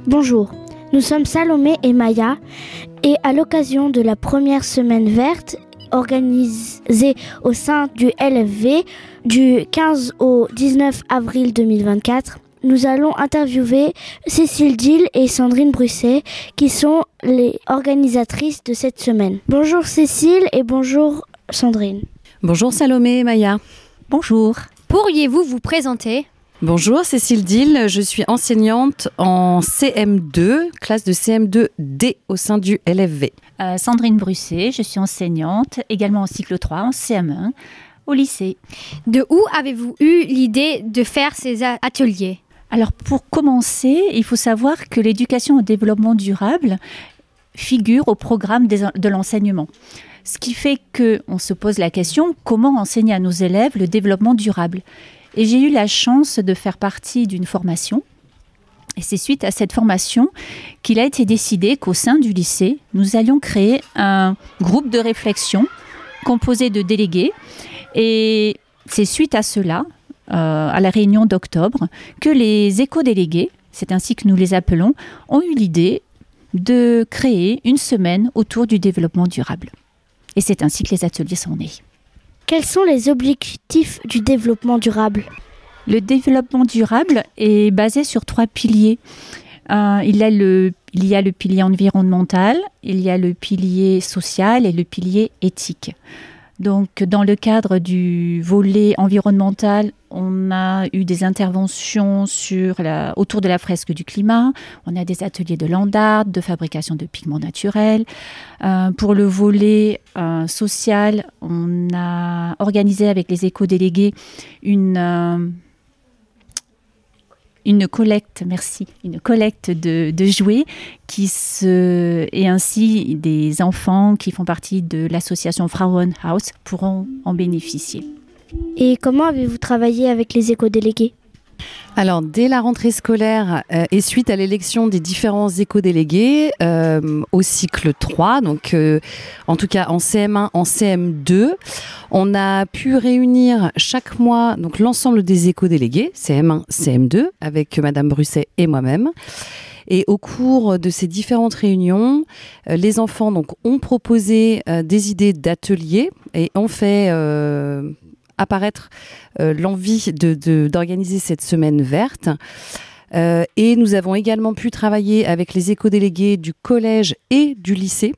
Bonjour, nous sommes Salomé et Maya et à l'occasion de la première semaine verte organisée au sein du LFV du 15 au 19 avril 2024, nous allons interviewer Cécile Dill et Sandrine Brusset qui sont les organisatrices de cette semaine. Bonjour Cécile et bonjour Sandrine. Bonjour Salomé et Maya. Bonjour. Pourriez-vous vous présenter ? Bonjour, Cécile Dill, je suis enseignante en CM2, classe de CM2D au sein du LFV. Sandrine Brusset, je suis enseignante, également en cycle 3, en CM1, au lycée. De où avez-vous eu l'idée de faire ces ateliers ? Alors pour commencer, il faut savoir que l'éducation au développement durable figure au programme de l'enseignement. Ce qui fait qu'on se pose la question, comment enseigner à nos élèves le développement durable ? Et j'ai eu la chance de faire partie d'une formation. Et c'est suite à cette formation qu'il a été décidé qu'au sein du lycée, nous allions créer un groupe de réflexion composé de délégués. Et c'est suite à cela, à la réunion d'octobre, que les éco-délégués, c'est ainsi que nous les appelons, ont eu l'idée de créer une semaine autour du développement durable. Et c'est ainsi que les ateliers sont nés. Quels sont les objectifs du développement durable ? Le développement durable est basé sur 3 piliers. Il y a le pilier environnemental, il y a le pilier social et le pilier éthique. Donc, dans le cadre du volet environnemental, on a eu des interventions autour de la fresque du climat. On a des ateliers de land art, de fabrication de pigments naturels. Pour le volet social, on a organisé avec les éco-délégués une collecte de jouets et ainsi des enfants qui font partie de l'association Frauenhaus pourront en bénéficier. Et comment avez-vous travaillé avec les éco-délégués ? Alors, dès la rentrée scolaire et suite à l'élection des différents éco-délégués au cycle 3, donc en tout cas en CM1, en CM2, on a pu réunir chaque mois donc l'ensemble des éco-délégués, CM1, CM2, avec Madame Brusset et moi-même. Et au cours de ces différentes réunions, les enfants donc, ont proposé des idées d'ateliers et ont fait apparaître l'envie d'organiser cette semaine verte. Et nous avons également pu travailler avec les éco-délégués du collège et du lycée,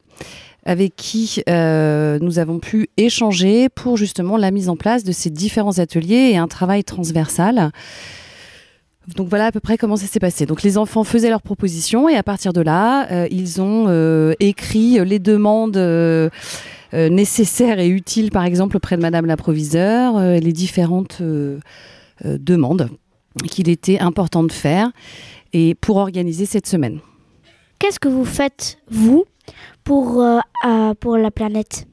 avec qui nous avons pu échanger pour justement la mise en place de ces différents ateliers et un travail transversal. Donc voilà à peu près comment ça s'est passé. Donc les enfants faisaient leurs propositions et à partir de là, ils ont écrit les demandes nécessaires et utiles, par exemple auprès de Madame la proviseure, les différentes demandes qu'il était important de faire et pour organiser cette semaine. Qu'est-ce que vous faites, vous, pour la planète ?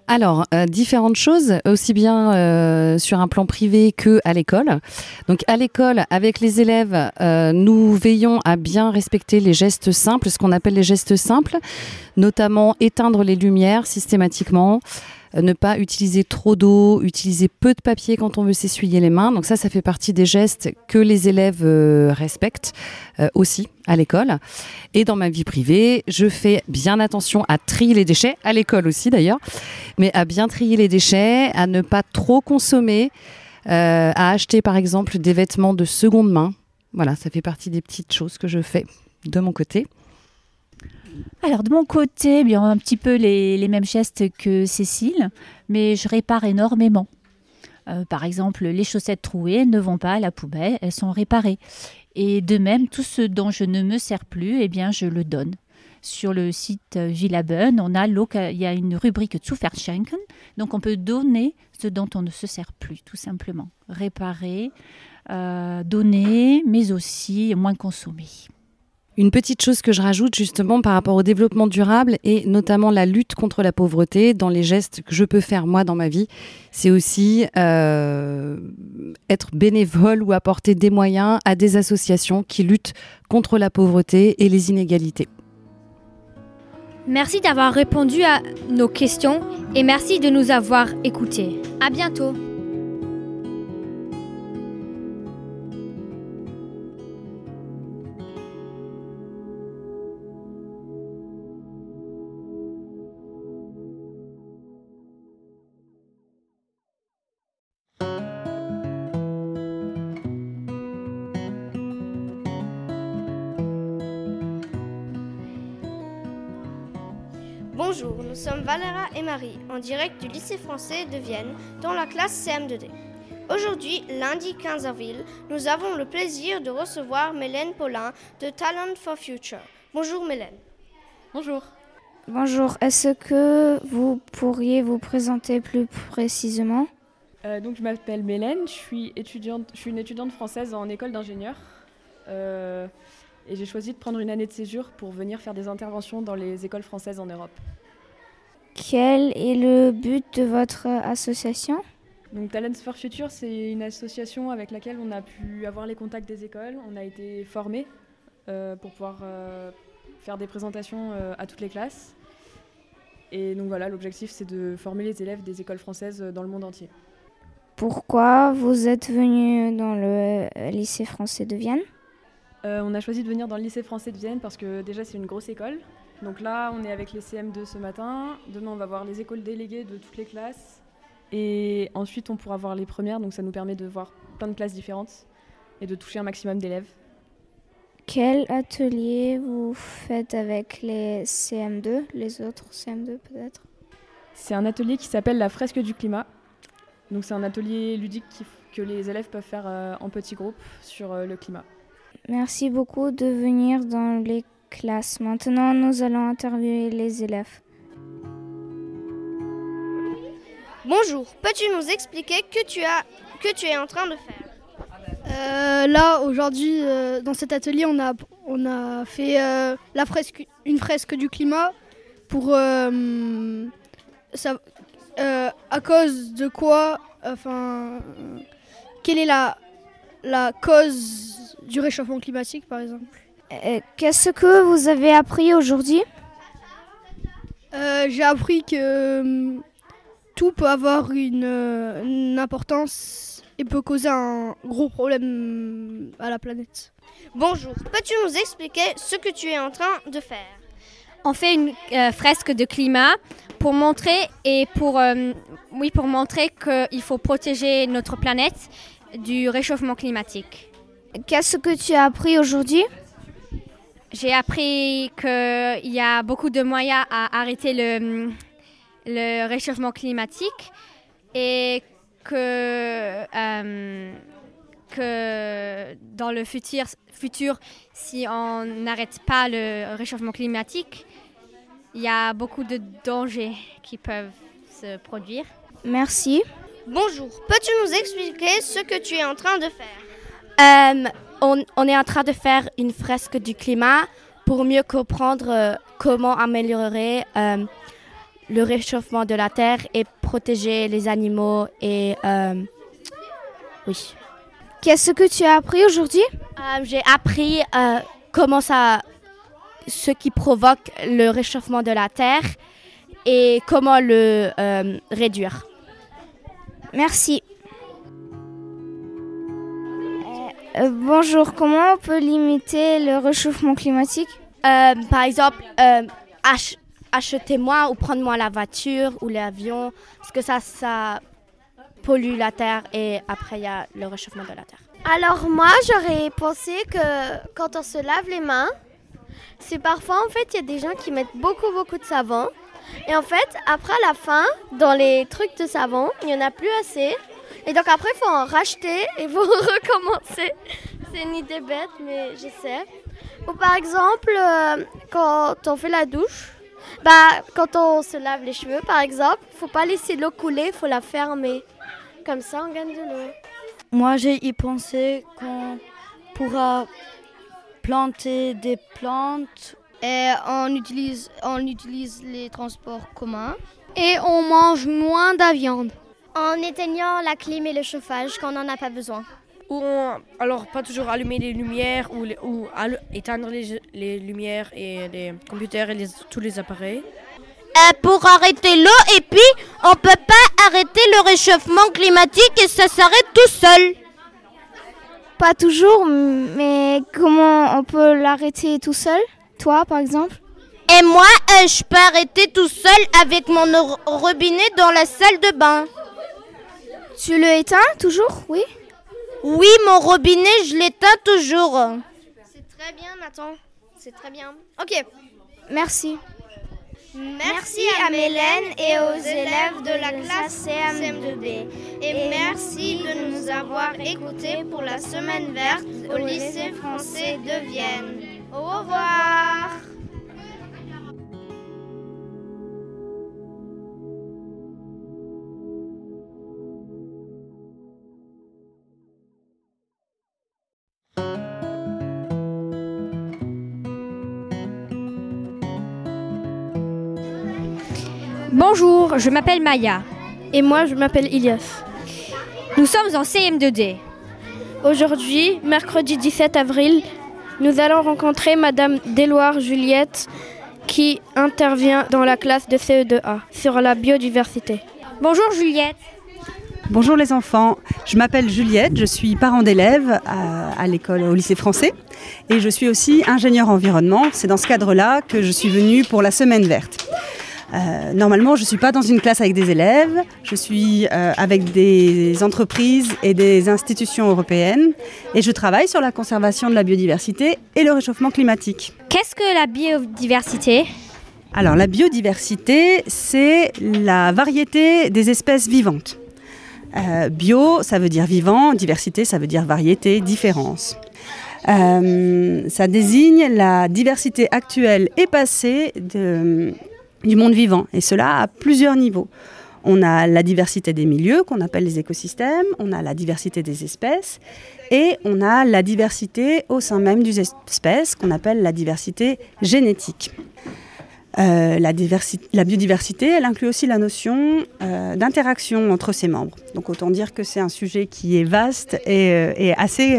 Alors, différentes choses, aussi bien sur un plan privé qu'à l'école. Donc, à l'école, avec les élèves, nous veillons à bien respecter les gestes simples, ce qu'on appelle les gestes simples, notamment éteindre les lumières systématiquement, ne pas utiliser trop d'eau, utiliser peu de papier quand on veut s'essuyer les mains. Donc ça fait partie des gestes que les élèves respectent aussi à l'école. Et dans ma vie privée, je fais bien attention à trier les déchets, à l'école aussi d'ailleurs, mais à bien trier les déchets, à ne pas trop consommer, à acheter par exemple des vêtements de seconde main. Voilà, ça fait partie des petites choses que je fais de mon côté. Alors de mon côté, bien un petit peu les mêmes gestes que Cécile, mais je répare énormément. Par exemple, les chaussettes trouées ne vont pas à la poubelle, elles sont réparées. Et de même, tout ce dont je ne me sers plus, eh bien, je le donne. Sur le site Villaben, il y a une rubrique Zuverschenken, donc on peut donner ce dont on ne se sert plus, tout simplement. Réparer, donner, mais aussi moins consommer. Une petite chose que je rajoute justement par rapport au développement durable et notamment la lutte contre la pauvreté dans les gestes que je peux faire moi dans ma vie, c'est aussi être bénévole ou apporter des moyens à des associations qui luttent contre la pauvreté et les inégalités. Merci d'avoir répondu à nos questions et merci de nous avoir écoutés. À bientôt. Bonjour, nous sommes Valéra et Marie, en direct du lycée français de Vienne, dans la classe CM2D. Aujourd'hui, lundi 15 avril, nous avons le plaisir de recevoir Mélène Paulin de Talent for Future. Bonjour Mélène. Bonjour. Bonjour, est-ce que vous pourriez vous présenter plus précisément ? Donc je m'appelle Mélène, je suis une étudiante française en école d'ingénieur et j'ai choisi de prendre une année de séjour pour venir faire des interventions dans les écoles françaises en Europe. Quel est le but de votre association ? Donc Talent for Future, c'est une association avec laquelle on a pu avoir les contacts des écoles. On a été formés pour pouvoir faire des présentations à toutes les classes. Et donc voilà, l'objectif c'est de former les élèves des écoles françaises dans le monde entier. Pourquoi vous êtes venu dans le lycée français de Vienne ? On a choisi de venir dans le lycée français de Vienne parce que déjà c'est une grosse école. Donc là on est avec les CM2 ce matin. Demain on va voir les écoles déléguées de toutes les classes. Et ensuite, on pourra voir les premières, donc ça nous permet de voir plein de classes différentes et de toucher un maximum d'élèves. Quel atelier vous faites avec les CM2, les autres CM2 peut-être ? C'est un atelier qui s'appelle la fresque du climat. Donc c'est un atelier ludique que les élèves peuvent faire en petits groupes sur le climat. Merci beaucoup de venir dans les classes. Maintenant, nous allons interviewer les élèves. Bonjour, peux-tu nous expliquer que tu es en train de faire ? Là, aujourd'hui, dans cet atelier, on a fait une fresque du climat pour à cause de quoi, quelle est la cause du réchauffement climatique, par exemple. Qu'est-ce que vous avez appris aujourd'hui ? J'ai appris que tout peut avoir une importance et peut causer un gros problème à la planète. Bonjour, peux-tu nous expliquer ce que tu es en train de faire ? On fait une fresque de climat pour montrer qu'il faut protéger notre planète du réchauffement climatique. Qu'est-ce que tu as appris aujourd'hui ? J'ai appris qu'il y a beaucoup de moyens à arrêter le réchauffement climatique et que dans le futur, si on n'arrête pas le réchauffement climatique, il y a beaucoup de dangers qui peuvent se produire. Merci. Bonjour, peux-tu nous expliquer ce que tu es en train de faire ? On est en train de faire une fresque du climat pour mieux comprendre comment améliorer le réchauffement de la Terre et protéger les animaux et oui. Qu'est-ce que tu as appris aujourd'hui ? J'ai appris ce qui provoque le réchauffement de la Terre et comment le réduire. Merci. Bonjour, comment on peut limiter le réchauffement climatique ? Par exemple, acheter moins ou prendre moins la voiture ou l'avion, parce que ça pollue la Terre et après il y a le réchauffement de la Terre. Alors moi, j'aurais pensé que quand on se lave les mains, c'est parfois en fait il y a des gens qui mettent beaucoup de savon et en fait après à la fin, dans les trucs de savon, il n'y en a plus assez et donc après il faut en racheter et il faut recommencer. C'est une idée bête mais je sais. Ou par exemple, quand on fait la douche, quand on se lave les cheveux par exemple, il ne faut pas laisser l'eau couler, il faut la fermer. Comme ça on gagne de l'eau. Moi j'ai y pensé qu'on pourra planter des plantes. Et on utilise les transports communs. Et on mange moins de viande. En éteignant la clim et le chauffage quand on n'en a pas besoin. Alors pas toujours allumer les lumières ou éteindre les lumières et les computers et tous les appareils. Pour arrêter l'eau et puis on peut pas arrêter le réchauffement climatique et ça s'arrête tout seul. Pas toujours, mais comment on peut l'arrêter tout seul ? Toi par exemple ? Et moi, je peux arrêter tout seul avec mon robinet dans la salle de bain. Tu le éteins toujours ? Oui. Oui, mon robinet, je l'éteins toujours. C'est très bien, Nathan. C'est très bien. Ok. Merci. Merci à Mélène et aux élèves de la classe CM2B. Et merci de nous avoir écoutés pour la semaine verte au lycée français de Vienne. Au revoir. Bonjour, je m'appelle Maya. Et moi, je m'appelle Ilias. Nous sommes en CM2D. Aujourd'hui, mercredi 17 avril, nous allons rencontrer Madame Deloire Juliette qui intervient dans la classe de CE2A sur la biodiversité. Bonjour Juliette. Bonjour les enfants, je m'appelle Juliette, je suis parent d'élèves à l'école, au lycée français et je suis aussi ingénieure environnement. C'est dans ce cadre-là que je suis venue pour la semaine verte. Normalement, je ne suis pas dans une classe avec des élèves, je suis avec des entreprises et des institutions européennes et je travaille sur la conservation de la biodiversité et le réchauffement climatique. Qu'est-ce que la biodiversité ? Alors, la biodiversité, c'est la variété des espèces vivantes. Bio, ça veut dire vivant, diversité, ça veut dire variété, différence. Ça désigne la diversité actuelle et passée du monde vivant, et cela à plusieurs niveaux. On a la diversité des milieux, qu'on appelle les écosystèmes, on a la diversité des espèces, et on a la diversité au sein même des espèces, qu'on appelle la diversité génétique. La biodiversité, elle inclut aussi la notion d'interaction entre ses membres. Donc autant dire que c'est un sujet qui est vaste et assez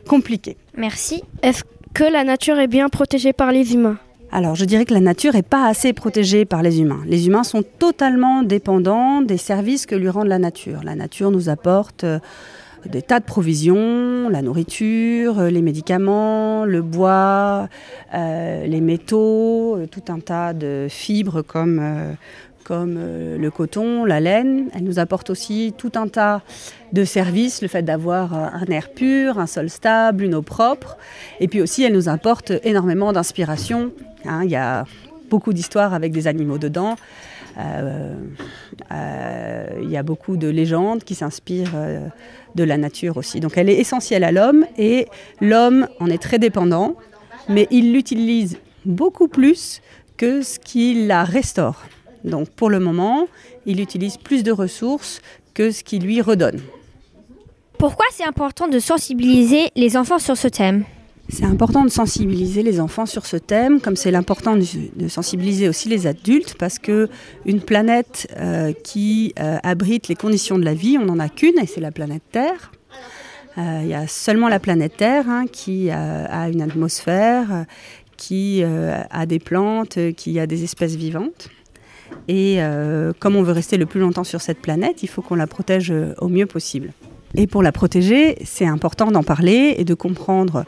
compliqué. Merci. Est-ce que la nature est bien protégée par les humains ? Alors, je dirais que la nature n'est pas assez protégée par les humains. Les humains sont totalement dépendants des services que lui rend la nature. La nature nous apporte des tas de provisions, la nourriture, les médicaments, le bois, les métaux, tout un tas de fibres comme le coton, la laine. Elle nous apporte aussi tout un tas de services, le fait d'avoir un air pur, un sol stable, une eau propre. Et puis aussi, elle nous apporte énormément d'inspiration. Il y a beaucoup d'histoires avec des animaux dedans. Il y a beaucoup de légendes qui s'inspirent de la nature aussi. Donc elle est essentielle à l'homme et l'homme en est très dépendant, mais il l'utilise beaucoup plus que ce qui la restaure. Donc pour le moment, il utilise plus de ressources que ce qui lui redonne. Pourquoi c'est important de sensibiliser les enfants sur ce thème ? C'est important de sensibiliser les enfants sur ce thème, comme c'est important de sensibiliser aussi les adultes, parce qu'une planète qui abrite les conditions de la vie, on n'en a qu'une, et c'est la planète Terre. Il y a seulement la planète Terre qui a une atmosphère, qui a des plantes, qui a des espèces vivantes. Et comme on veut rester le plus longtemps sur cette planète, il faut qu'on la protège au mieux possible. Et pour la protéger, c'est important d'en parler et de comprendre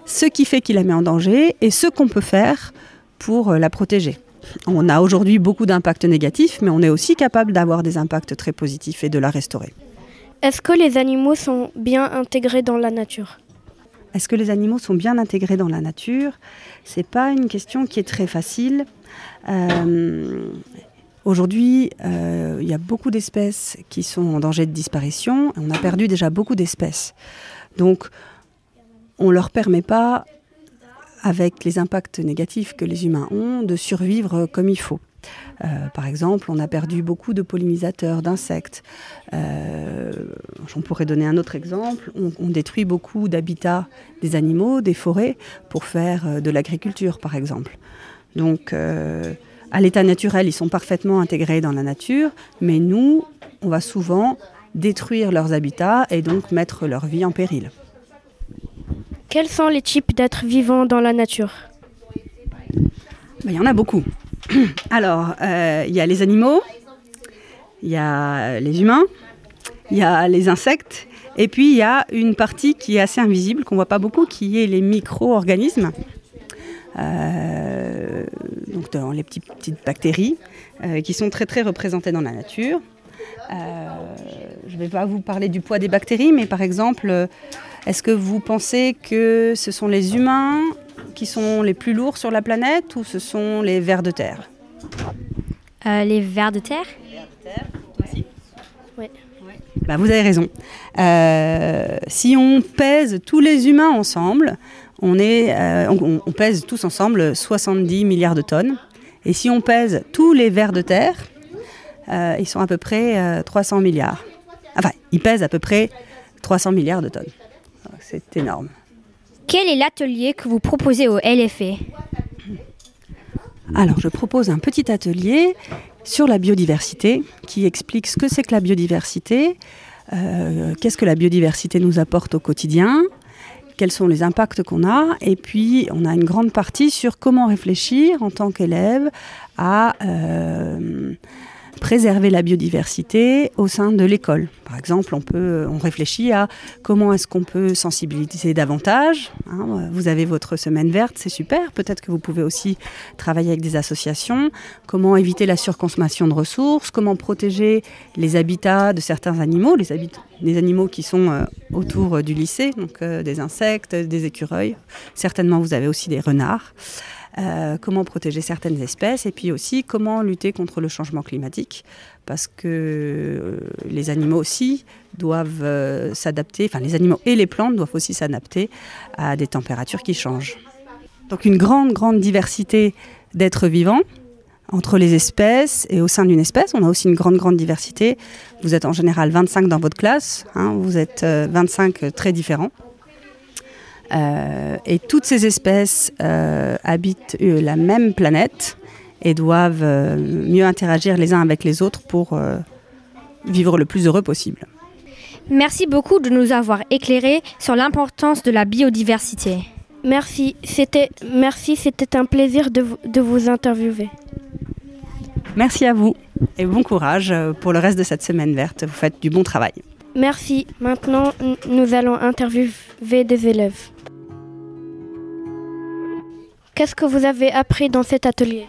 ce qui fait qu'il la met en danger et ce qu'on peut faire pour la protéger. On a aujourd'hui beaucoup d'impacts négatifs, mais on est aussi capable d'avoir des impacts très positifs et de la restaurer. Est-ce que les animaux sont bien intégrés dans la nature ? Est-ce que les animaux sont bien intégrés dans la nature ? Ce n'est pas une question qui est très facile. Aujourd'hui, il y a beaucoup d'espèces qui sont en danger de disparition. On a perdu déjà beaucoup d'espèces. Donc, on ne leur permet pas, avec les impacts négatifs que les humains ont, de survivre comme il faut. Par exemple, on a perdu beaucoup de pollinisateurs, d'insectes. On pourrait donner un autre exemple. On détruit beaucoup d'habitats des animaux, des forêts, pour faire de l'agriculture, par exemple. Donc, à l'état naturel, ils sont parfaitement intégrés dans la nature, mais nous, on va souvent détruire leurs habitats et donc mettre leur vie en péril. Quels sont les types d'êtres vivants dans la nature ? Il y en a beaucoup. Alors, il y a les animaux, il y a les humains, il y a les insectes, et puis il y a une partie qui est assez invisible, qu'on ne voit pas beaucoup, qui est les micro-organismes. Donc dans les petites bactéries qui sont très très représentées dans la nature. Je ne vais pas vous parler du poids des bactéries, mais par exemple, est-ce que vous pensez que ce sont les humains qui sont les plus lourds sur la planète ou ce sont les vers de terre ? Les vers de terre. Oui. Bah, vous avez raison. Si on pèse tous les humains ensemble, on pèse tous ensemble 70 milliards de tonnes. Et si on pèse tous les vers de terre, ils sont à peu près 300 milliards. Enfin, ils pèsent à peu près 300 milliards de tonnes. C'est énorme. Quel est l'atelier que vous proposez au LFE? Alors, je propose un petit atelier sur la biodiversité qui explique ce que c'est que la biodiversité, qu'est-ce que la biodiversité nous apporte au quotidien, quels sont les impacts qu'on a, et puis on a une grande partie sur comment réfléchir en tant qu'élève à préserver la biodiversité au sein de l'école. Par exemple, on réfléchit à comment est-ce qu'on peut sensibiliser davantage. Vous avez votre semaine verte, c'est super. Peut-être que vous pouvez aussi travailler avec des associations. Comment éviter la surconsommation de ressources, comment protéger les habitats de certains animaux, les animaux qui sont autour du lycée, donc des insectes, des écureuils. Certainement, vous avez aussi des renards. Comment protéger certaines espèces et puis aussi comment lutter contre le changement climatique parce que les animaux aussi doivent s'adapter, enfin les animaux et les plantes doivent aussi s'adapter à des températures qui changent. Donc une grande diversité d'êtres vivants entre les espèces et au sein d'une espèce. On a aussi une grande diversité. Vous êtes en général 25 dans votre classe, vous êtes 25 très différents. Et toutes ces espèces habitent la même planète et doivent mieux interagir les uns avec les autres pour vivre le plus heureux possible. Merci beaucoup de nous avoir éclairés sur l'importance de la biodiversité. Merci, c'était un plaisir de vous interviewer. Merci à vous et bon courage pour le reste de cette semaine verte. Vous faites du bon travail. Merci. Maintenant, nous allons interviewer des élèves. Qu'est-ce que vous avez appris dans cet atelier?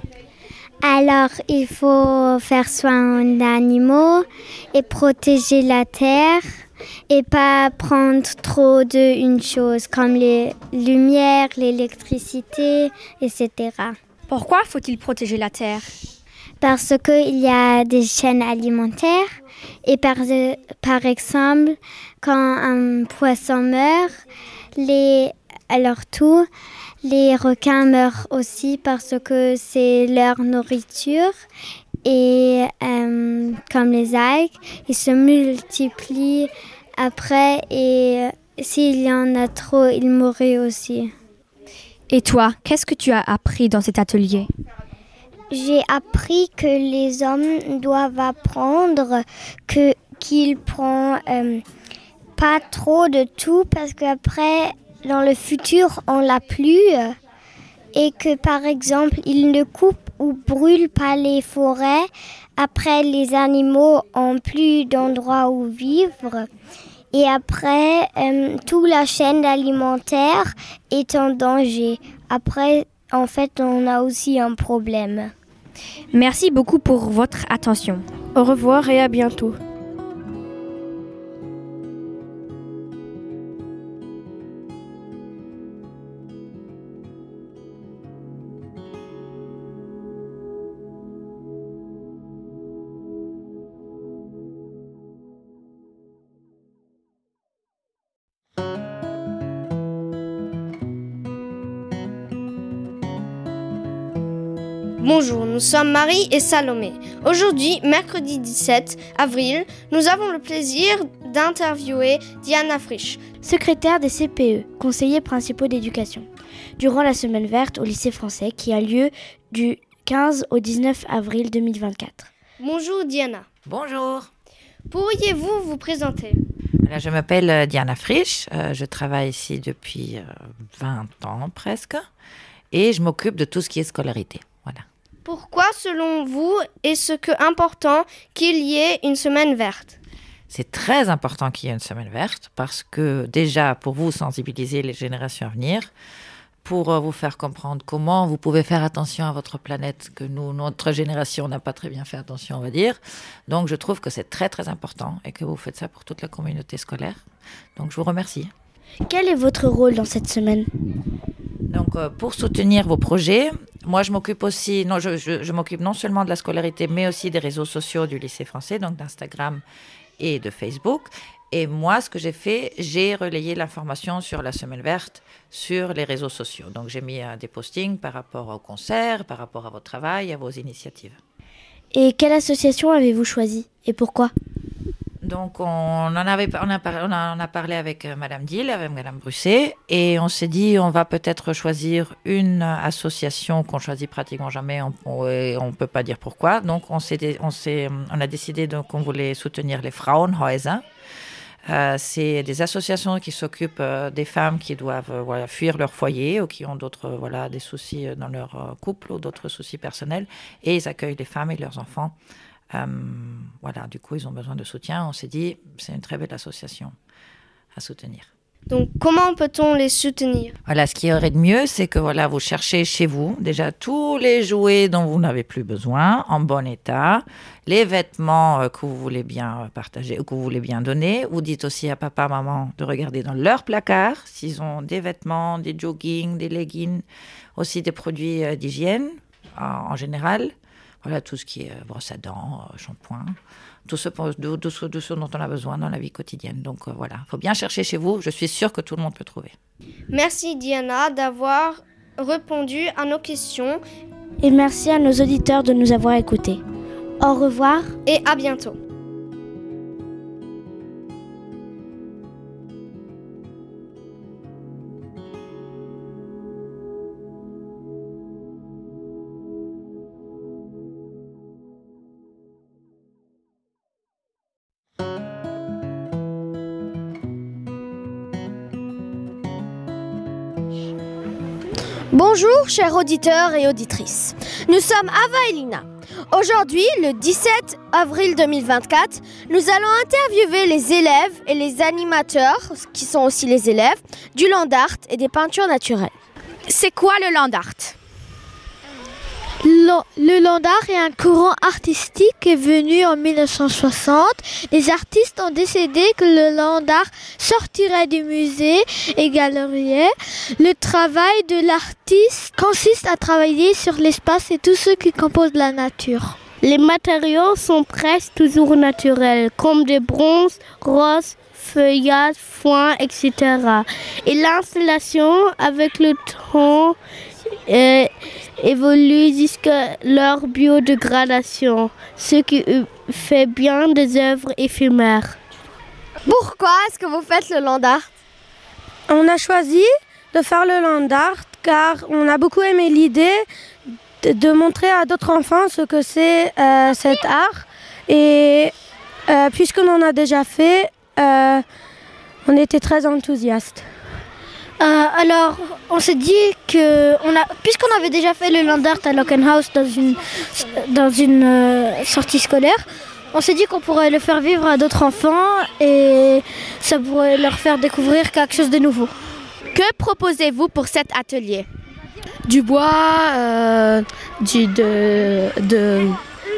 Alors, il faut faire soin d'animaux et protéger la terre et pas prendre trop d'une chose comme les lumières, l'électricité, etc. Pourquoi faut-il protéger la terre? Parce qu'il y a des chaînes alimentaires et par exemple, quand un poisson meurt, les requins meurent aussi parce que c'est leur nourriture et comme les algues, ils se multiplient après et s'il y en a trop, ils mourraient aussi. Et toi, qu'est-ce que tu as appris dans cet atelier? J'ai appris que les hommes doivent apprendre qu'ils prennent pas trop de tout parce qu'après, dans le futur, on l'a plus et que par exemple, ils ne coupent ou brûlent pas les forêts. Après, les animaux ont plus d'endroits où vivre. Et après, toute la chaîne alimentaire est en danger. Après, en fait, on a aussi un problème. Merci beaucoup pour votre attention. Au revoir et à bientôt. Bonjour, nous sommes Marie et Salomé. Aujourd'hui, mercredi 17 avril, nous avons le plaisir d'interviewer Diana Frisch, secrétaire des CPE, conseillers principaux d'éducation, durant la semaine verte au lycée français qui a lieu du 15 au 19 avril 2024. Bonjour Diana. Bonjour. Pourriez-vous vous présenter? Alors, je m'appelle Diana Frisch, je travaille ici depuis 20 ans presque et je m'occupe de tout ce qui est scolarité. Voilà. Pourquoi, selon vous, est-ce important qu'il y ait une semaine verte? C'est très important qu'il y ait une semaine verte parce que déjà, pour vous sensibiliser les générations à venir, pour vous faire comprendre comment vous pouvez faire attention à votre planète, que notre génération n'a pas très bien fait attention, on va dire. Donc, je trouve que c'est très, très important et que vous faites ça pour toute la communauté scolaire. Donc, je vous remercie. Quel est votre rôle dans cette semaine? Donc, pour soutenir vos projets, moi, je m'occupe aussi, je m'occupe non seulement de la scolarité, mais aussi des réseaux sociaux du lycée français, donc d'Instagram et de Facebook. Et moi, ce que j'ai fait, j'ai relayé l'information sur la Semaine verte sur les réseaux sociaux. Donc, j'ai mis des postings par rapport au concert, par rapport à votre travail, à vos initiatives. Et quelle association avez-vous choisi et pourquoi ? Donc, on a parlé avec Madame Dill, avec Madame Brusset, et on s'est dit, on va peut-être choisir une association qu'on choisit pratiquement jamais, on peut pas dire pourquoi. Donc, on a décidé qu'on voulait soutenir les Frauenhäuser. C'est des associations qui s'occupent des femmes qui doivent fuir leur foyer ou qui ont d'autres des soucis dans leur couple ou d'autres soucis personnels, et ils accueillent les femmes et leurs enfants. Du coup, ils ont besoin de soutien. On s'est dit, c'est une très belle association à soutenir. Donc, comment peut-on les soutenir ? Voilà, ce qui aurait de mieux, c'est que vous cherchez chez vous déjà tous les jouets dont vous n'avez plus besoin, en bon état, les vêtements que vous voulez bien partager ou que vous voulez bien donner. Vous dites aussi à papa, maman de regarder dans leur placard s'ils ont des vêtements, des joggings, des leggings, aussi des produits d'hygiène en général. Voilà, tout ce qui est brosse à dents, shampoing, tout ce dont on a besoin dans la vie quotidienne. Donc il faut bien chercher chez vous. Je suis sûre que tout le monde peut trouver. Merci Diana d'avoir répondu à nos questions. Et merci à nos auditeurs de nous avoir écoutés. Au revoir et à bientôt. Bonjour chers auditeurs et auditrices, nous sommes Ava et Lina. Aujourd'hui, le 17 avril 2024, nous allons interviewer les élèves et les animateurs, qui sont aussi les élèves, du land art et des peintures naturelles. C'est quoi le land art ? Le land art est un courant artistique qui est venu en 1960. Les artistes ont décidé que le land art sortirait du musée et galeries. Le travail de l'artiste consiste à travailler sur l'espace et tout ce qui compose la nature. Les matériaux sont presque toujours naturels, comme des bronzes, roses, feuillage, foin, etc. Et l'installation, avec le temps, évolue jusqu'à leur biodégradation, ce qui fait bien des œuvres éphémères. Pourquoi est-ce que vous faites le land art ? On a choisi de faire le land art car on a beaucoup aimé l'idée de montrer à d'autres enfants ce que c'est cet art. Et puisqu'on en a déjà fait, on était très enthousiastes. Alors, on s'est dit que, puisqu'on avait déjà fait le land art à Lockenhaus dans une sortie scolaire, on s'est dit qu'on pourrait le faire vivre à d'autres enfants et ça pourrait leur faire découvrir quelque chose de nouveau. Que proposez-vous pour cet atelier ? Du bois,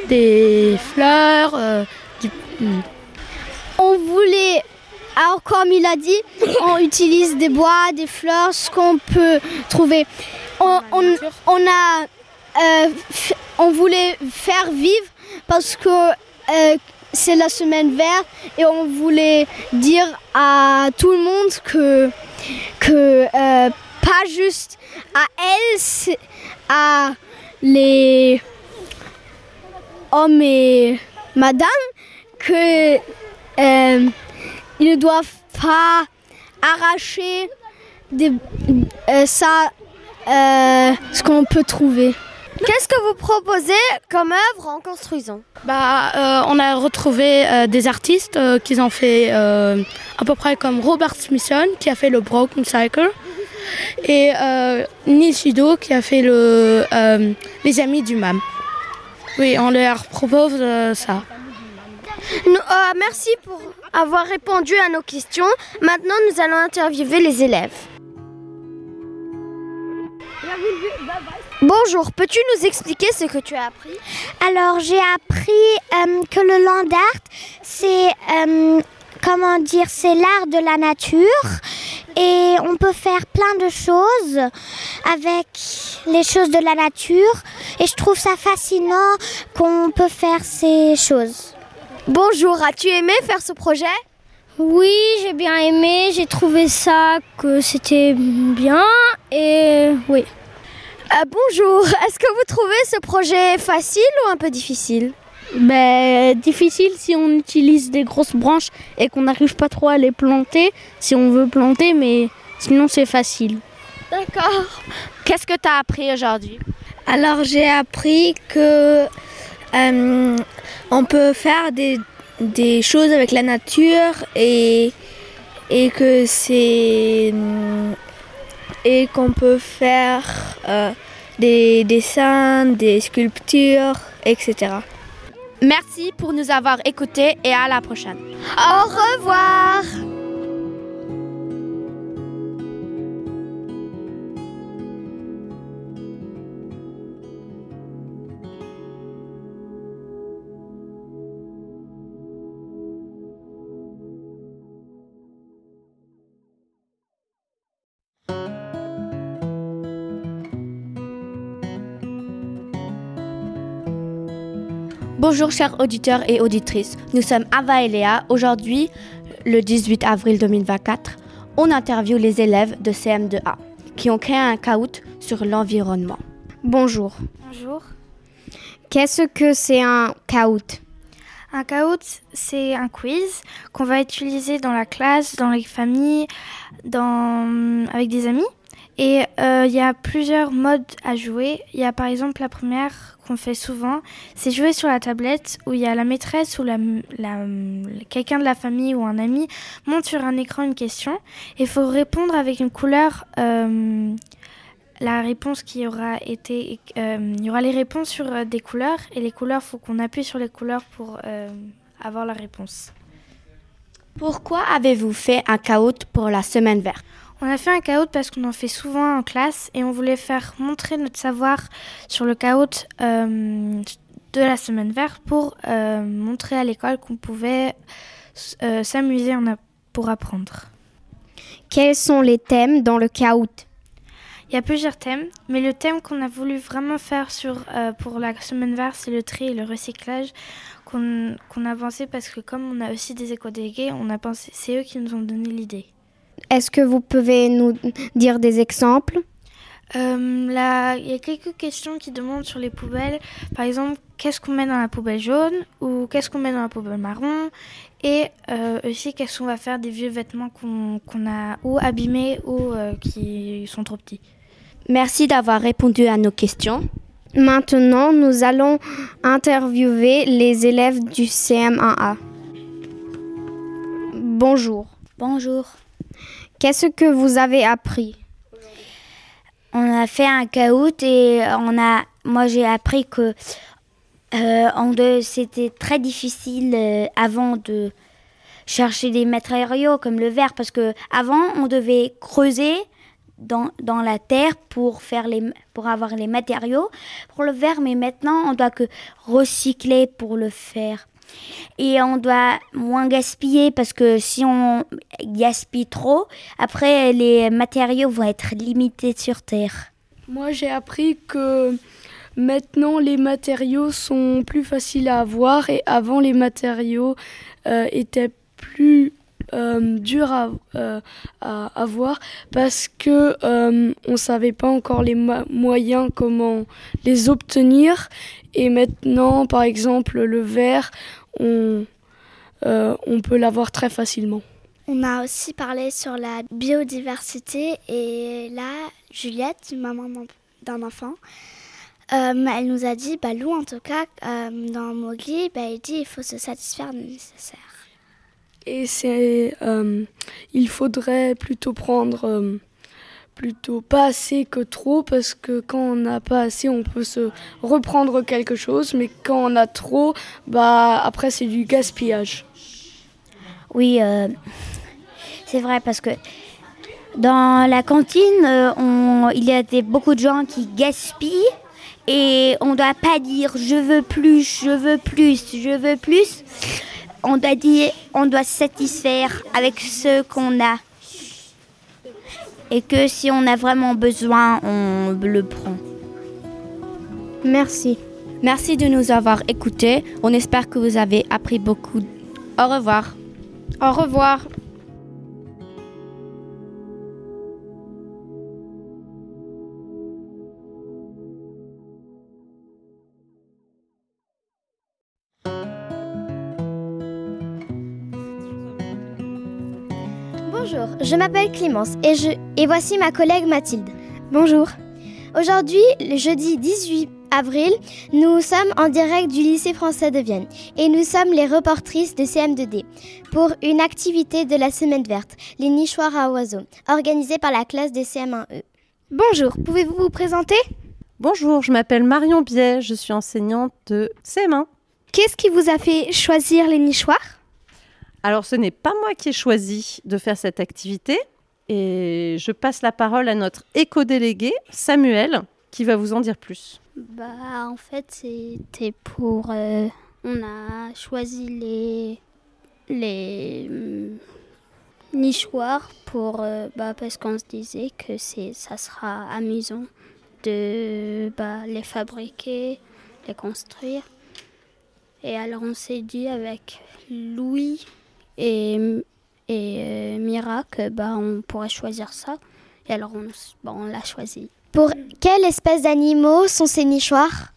des fleurs. On voulait... Alors, comme il a dit, on utilise des bois, des fleurs, ce qu'on peut trouver. On voulait faire vivre parce que c'est la semaine verte et on voulait dire à tout le monde que pas juste à elle, à les hommes et madame, que ils ne doivent pas arracher ce qu'on peut trouver. Qu'est-ce que vous proposez comme œuvre en construisant ? On a retrouvé des artistes qui ont fait à peu près comme Robert Smithson qui a fait le Broken Cycle et Nishido qui a fait les Amis du MAM. Oui, on leur propose ça. Merci pour avoir répondu à nos questions. Maintenant, nous allons interviewer les élèves. Bonjour, peux-tu nous expliquer ce que tu as appris ? Alors, j'ai appris que le land art, c'est c'est l'art de la nature et on peut faire plein de choses avec les choses de la nature et je trouve ça fascinant qu'on peut faire ces choses. Bonjour, as-tu aimé faire ce projet ? Oui, j'ai bien aimé, j'ai trouvé ça que c'était bien et oui. Bonjour, est-ce que vous trouvez ce projet facile ou un peu difficile ? Difficile si on utilise des grosses branches et qu'on n'arrive pas trop à les planter, si on veut planter, mais sinon c'est facile. D'accord. Qu'est-ce que tu as appris aujourd'hui ? Alors j'ai appris que on peut faire des choses avec la nature et que et qu'on peut faire des dessins, des sculptures, etc. Merci pour nous avoir écoutés et à la prochaine. Au revoir. Bonjour chers auditeurs et auditrices, nous sommes Ava et Léa. Aujourd'hui, le 18 avril 2024, on interviewe les élèves de CM2A qui ont créé un caout sur l'environnement. Bonjour. Bonjour. Qu'est-ce que c'est un caout ? Un caout, c'est un quiz qu'on va utiliser dans la classe, dans les familles, avec des amis. Et il y a plusieurs modes à jouer. Il y a par exemple la première qu'on fait souvent, c'est jouer sur la tablette où il y a la maîtresse ou quelqu'un de la famille ou un ami monte sur un écran une question. Il faut répondre avec une couleur, la réponse qui aura été... il y aura les réponses sur des couleurs et les couleurs, il faut qu'on appuie sur les couleurs pour avoir la réponse. Pourquoi avez-vous fait un caout pour la semaine verte ? On a fait un caout parce qu'on en fait souvent en classe et on voulait faire montrer notre savoir sur le caout de la semaine verte pour montrer à l'école qu'on pouvait s'amuser pour apprendre. Quels sont les thèmes dans le caout ? Il y a plusieurs thèmes, mais le thème qu'on a voulu vraiment faire pour la semaine verte, c'est le tri et le recyclage qu'on a pensé parce que comme on a aussi des éco-délégués, c'est eux qui nous ont donné l'idée. Est-ce que vous pouvez nous dire des exemples ? Il y a quelques questions qui demandent sur les poubelles. Par exemple, qu'est-ce qu'on met dans la poubelle jaune ou qu'est-ce qu'on met dans la poubelle marron ? Et aussi, qu'est-ce qu'on va faire des vieux vêtements qu'on a ou abîmés ou qui sont trop petits. Merci d'avoir répondu à nos questions. Maintenant, nous allons interviewer les élèves du CM1A. Bonjour. Bonjour. Qu'est-ce que vous avez appris ? On a fait un caout et moi j'ai appris que c'était très difficile avant de chercher des matériaux comme le verre parce que avant on devait creuser dans la terre pour avoir les matériaux pour le verre, mais maintenant on doit que recycler pour le faire. Et on doit moins gaspiller parce que si on gaspille trop, après les matériaux vont être limités sur Terre. Moi j'ai appris que maintenant les matériaux sont plus faciles à avoir et avant les matériaux étaient plus durs à avoir parce que on savait pas encore les moyens comment les obtenir. Et maintenant, par exemple, le verre, on peut l'avoir très facilement. On a aussi parlé sur la biodiversité et là, Juliette, maman d'un enfant, elle nous a dit, Lou en tout cas, dans Mowgli, il dit il faut se satisfaire du nécessaire. Et il faudrait plutôt prendre... plutôt pas assez que trop parce que quand on n'a pas assez on peut se reprendre quelque chose mais quand on a trop après c'est du gaspillage. Oui, c'est vrai parce que dans la cantine il y a beaucoup de gens qui gaspillent et on ne doit pas dire je veux plus. On doit dire on doit se satisfaire avec ce qu'on a. et que si on a vraiment besoin, on le prend. Merci. Merci de nous avoir écoutés. On espère que vous avez appris beaucoup. Au revoir. Au revoir. Bonjour, je m'appelle Clémence et voici ma collègue Mathilde. Bonjour. Aujourd'hui, le jeudi 18 avril, nous sommes en direct du lycée français de Vienne et nous sommes les reportrices de CM2D pour une activité de la semaine verte, les nichoirs à oiseaux, organisée par la classe des CM1E. Bonjour, pouvez-vous vous présenter? Bonjour, je m'appelle Marion Biet, je suis enseignante de CM1. Qu'est-ce qui vous a fait choisir les nichoirs? Alors, ce n'est pas moi qui ai choisi de faire cette activité et je passe la parole à notre éco-délégué, Samuel, qui va vous en dire plus. En fait, c'était pour... on a choisi les nichoirs pour, parce qu'on se disait que ça sera amusant de les fabriquer, les construire. Et alors, on s'est dit avec Louis et Mira que on pourrait choisir ça. Et alors on l'a choisi. Pour quelle espèce d'animaux sont ces nichoirs?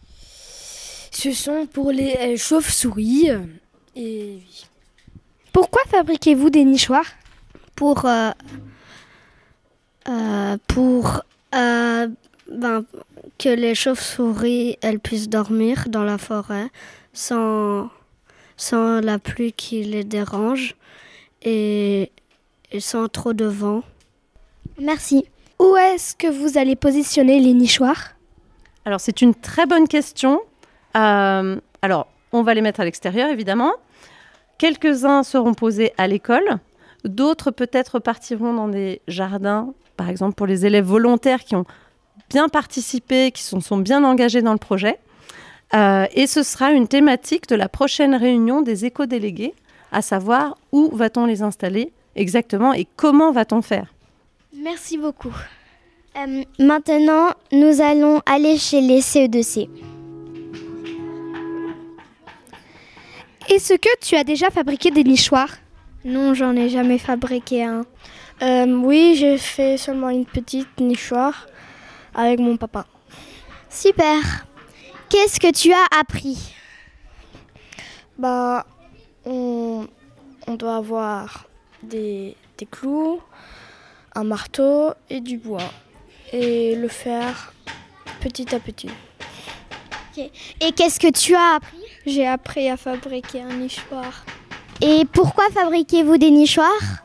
Ce sont pour les chauves-souris. Et oui. Pourquoi fabriquez-vous des nichoirs? Pour que les chauves-souris elles puissent dormir dans la forêt sans la pluie qui les dérange et sans trop de vent. Merci. Où est-ce que vous allez positionner les nichoirs? Alors, c'est une très bonne question. Alors, on va les mettre à l'extérieur, évidemment. Quelques-uns seront posés à l'école. D'autres, peut-être, partiront dans des jardins, par exemple, pour les élèves volontaires qui ont bien participé, qui sont bien engagés dans le projet. Et ce sera une thématique de la prochaine réunion des éco-délégués, à savoir où va-t-on les installer exactement et comment va-t-on faire. Merci beaucoup. Maintenant, nous allons aller chez les CE2C. Est-ce que tu as déjà fabriqué des nichoirs? Non, j'en ai jamais fabriqué un. Oui, j'ai fait seulement une petite nichoir avec mon papa. Super. Qu'est-ce que tu as appris? On doit avoir des clous, un marteau et du bois. Et le faire petit à petit. Okay. Et qu'est-ce que tu as appris? J'ai appris à fabriquer un nichoir. Et pourquoi fabriquez-vous des nichoirs?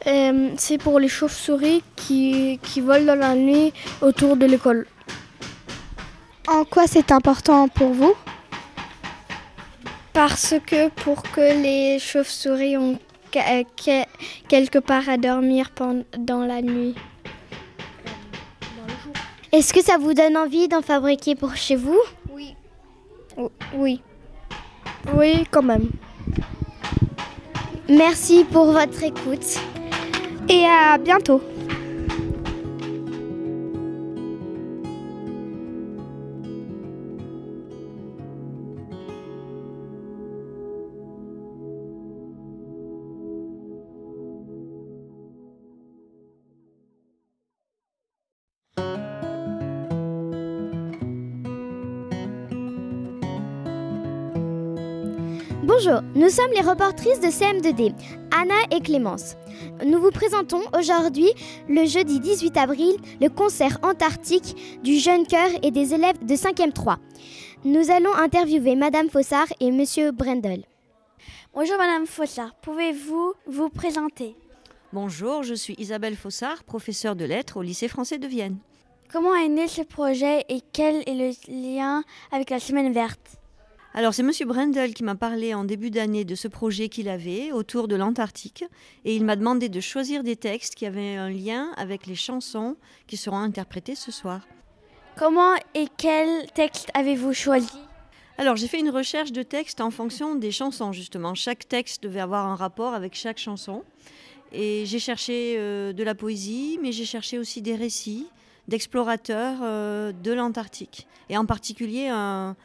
C'est pour les chauves-souris qui volent dans la nuit autour de l'école. En quoi c'est important pour vous? Parce que pour que les chauves-souris ont quelque part à dormir pendant la nuit. Est-ce que ça vous donne envie d'en fabriquer pour chez vous? Oui. Oui. Oui, quand même. Merci pour votre écoute. Et à bientôt. Bonjour, nous sommes les reportrices de CM2D, Anna et Clémence. Nous vous présentons aujourd'hui, le jeudi 18 avril, le concert antarctique du jeune chœur et des élèves de 5e 3. Nous allons interviewer Madame Fossard et Monsieur Brendel. Bonjour Madame Fossard, pouvez-vous vous présenter? Bonjour, je suis Isabelle Fossard, professeure de lettres au lycée français de Vienne. Comment est né ce projet et quel est le lien avec la semaine verte? Alors, c'est Monsieur Brendel qui m'a parlé en début d'année de ce projet qu'il avait autour de l'Antarctique et il m'a demandé de choisir des textes qui avaient un lien avec les chansons qui seront interprétées ce soir. Comment et quel texte avez-vous choisi? Alors, j'ai fait une recherche de textes en fonction des chansons, justement. Chaque texte devait avoir un rapport avec chaque chanson. Et j'ai cherché de la poésie, mais j'ai cherché aussi des récits d'explorateurs de l'Antarctique. Et en particulier un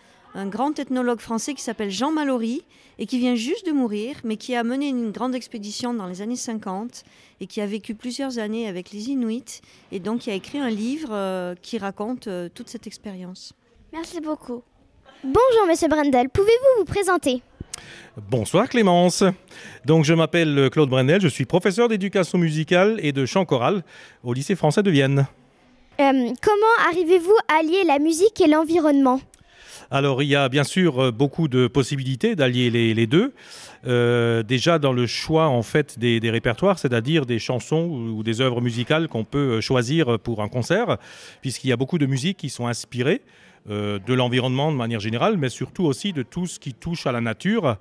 grand ethnologue français qui s'appelle Jean Mallory et qui vient juste de mourir, mais qui a mené une grande expédition dans les années 50 et qui a vécu plusieurs années avec les Inuits et donc qui a écrit un livre qui raconte toute cette expérience. Merci beaucoup. Bonjour Monsieur Brendel, pouvez-vous vous présenter ? Bonsoir Clémence. Donc je m'appelle Claude Brendel, je suis professeur d'éducation musicale et de chant choral au lycée français de Vienne. Comment arrivez-vous à allier la musique et l'environnement ? Alors il y a bien sûr beaucoup de possibilités d'allier les deux. Déjà dans le choix en fait des répertoires, c'est-à-dire des chansons ou des œuvres musicales qu'on peut choisir pour un concert, puisqu'il y a beaucoup de musiques qui sont inspirées de l'environnement de manière générale, mais surtout aussi de tout ce qui touche à la nature.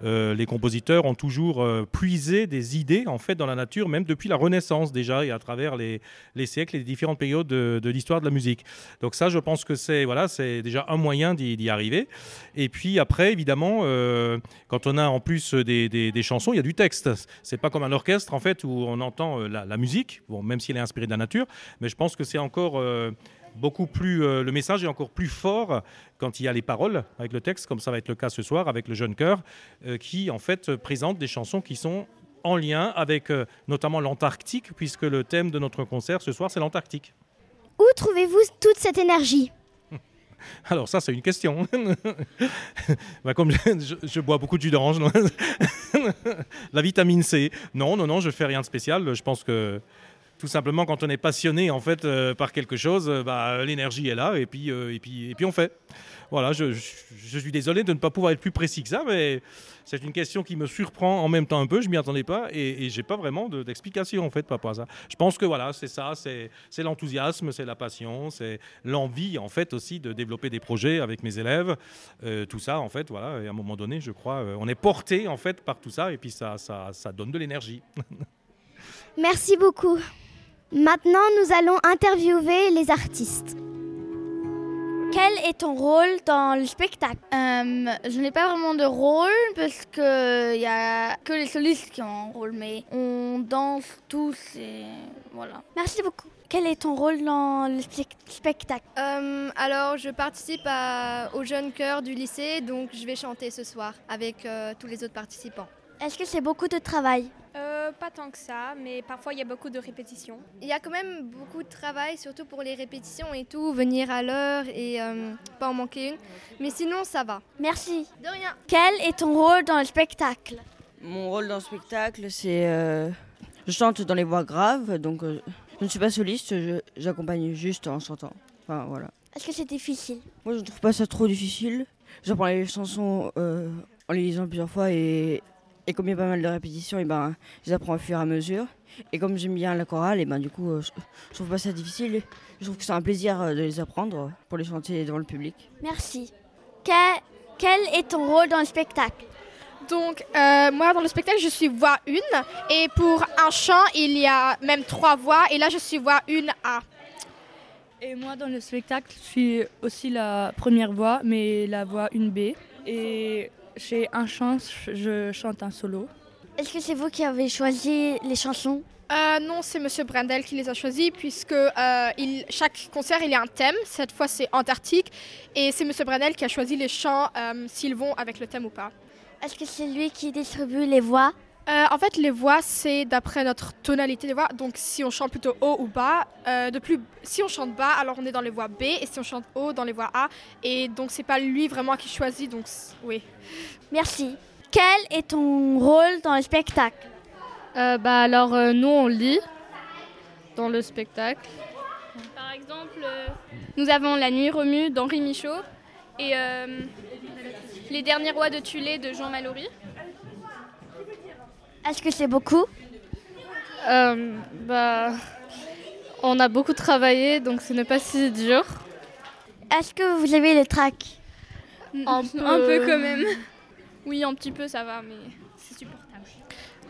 Les compositeurs ont toujours puisé des idées en fait dans la nature, même depuis la Renaissance déjà, et à travers les siècles et les différentes périodes de l'histoire de la musique. Donc ça, je pense que c'est déjà un moyen d'y arriver. Et puis après, évidemment, quand on a en plus des chansons, il y a du texte. C'est pas comme un orchestre en fait où on entend la musique, bon, même si elle est inspirée de la nature, mais je pense que c'est encore beaucoup plus, le message est encore plus fort quand il y a les paroles avec le texte, comme ça va être le cas ce soir avec le jeune chœur, qui en fait présente des chansons qui sont en lien avec notamment l'Antarctique, puisque le thème de notre concert ce soir c'est l'Antarctique. Où trouvez-vous toute cette énergie ? Alors ça c'est une question. Comme je bois beaucoup de jus d'orange, la vitamine C. Non, je fais rien de spécial. Je pense que tout simplement, quand on est passionné en fait par quelque chose, l'énergie est là et puis on fait. Voilà, je suis désolé de ne pas pouvoir être plus précis que ça, mais c'est une question qui me surprend en même temps un peu. Je m'y attendais pas et j'ai pas vraiment d'explication en fait par rapport à ça. Je pense que voilà, c'est ça, c'est l'enthousiasme, c'est la passion, c'est l'envie en fait aussi de développer des projets avec mes élèves. Tout ça en fait, voilà. Et à un moment donné, je crois, on est porté en fait par tout ça et puis ça donne de l'énergie. Merci beaucoup. Maintenant, nous allons interviewer les artistes. Quel est ton rôle dans le spectacle ? Je n'ai pas vraiment de rôle parce qu'il n'y a que les solistes qui ont un rôle, mais on danse tous et voilà. Merci beaucoup. Quel est ton rôle dans le spectacle ? Alors, je participe au jeune chœur du lycée, donc je vais chanter ce soir avec tous les autres participants. Est-ce que c'est beaucoup de travail ? Pas tant que ça, mais parfois il y a beaucoup de répétitions. Il y a quand même beaucoup de travail, surtout pour les répétitions et tout, venir à l'heure et pas en manquer une. Mais sinon, ça va. Merci. De rien. Quel est ton rôle dans le spectacle ? Mon rôle dans le spectacle, c'est... je chante dans les voix graves, donc je ne suis pas soliste, j'accompagne juste en chantant. Enfin, voilà. Est-ce que c'est difficile ? Moi, je ne trouve pas ça trop difficile. J'apprends les chansons en les lisant plusieurs fois et comme il y a pas mal de répétitions, je les apprends au fur et à mesure. Et comme j'aime bien la chorale, du coup, je trouve pas ça difficile. Je trouve que c'est un plaisir de les apprendre pour les chanter devant le public. Merci. Quel est ton rôle dans le spectacle ? Donc, moi, dans le spectacle, je suis voix 1. Et pour un chant, il y a même 3 voix. Et là, je suis voix 1A. Et moi, dans le spectacle, je suis aussi la première voix, mais la voix 1B. Et chez un chant, je chante un solo. Est-ce que c'est vous qui avez choisi les chansons ? Non, c'est Monsieur Brendel qui les a choisis puisque chaque concert il y a un thème. Cette fois c'est Antarctique et c'est Monsieur Brendel qui a choisi les chants s'ils vont avec le thème ou pas. Est-ce que c'est lui qui distribue les voix ? En fait, les voix c'est d'après notre tonalité des voix. Donc si on chante plutôt haut ou bas, si on chante bas, alors on est dans les voix B et si on chante haut dans les voix A. Et donc c'est pas lui vraiment qui choisit. Donc oui. Merci. Quel est ton rôle dans le spectacle ? Nous on lit dans le spectacle. Par exemple, nous avons La Nuit remue d'Henri Michaud et Les Derniers Rois de Tulé de Jean Mallory. Est-ce que c'est beaucoup ? On a beaucoup travaillé, donc ce n'est pas si dur. Est-ce que vous avez le trac ? Un peu quand même. Oui, un petit peu, ça va, mais c'est supportable.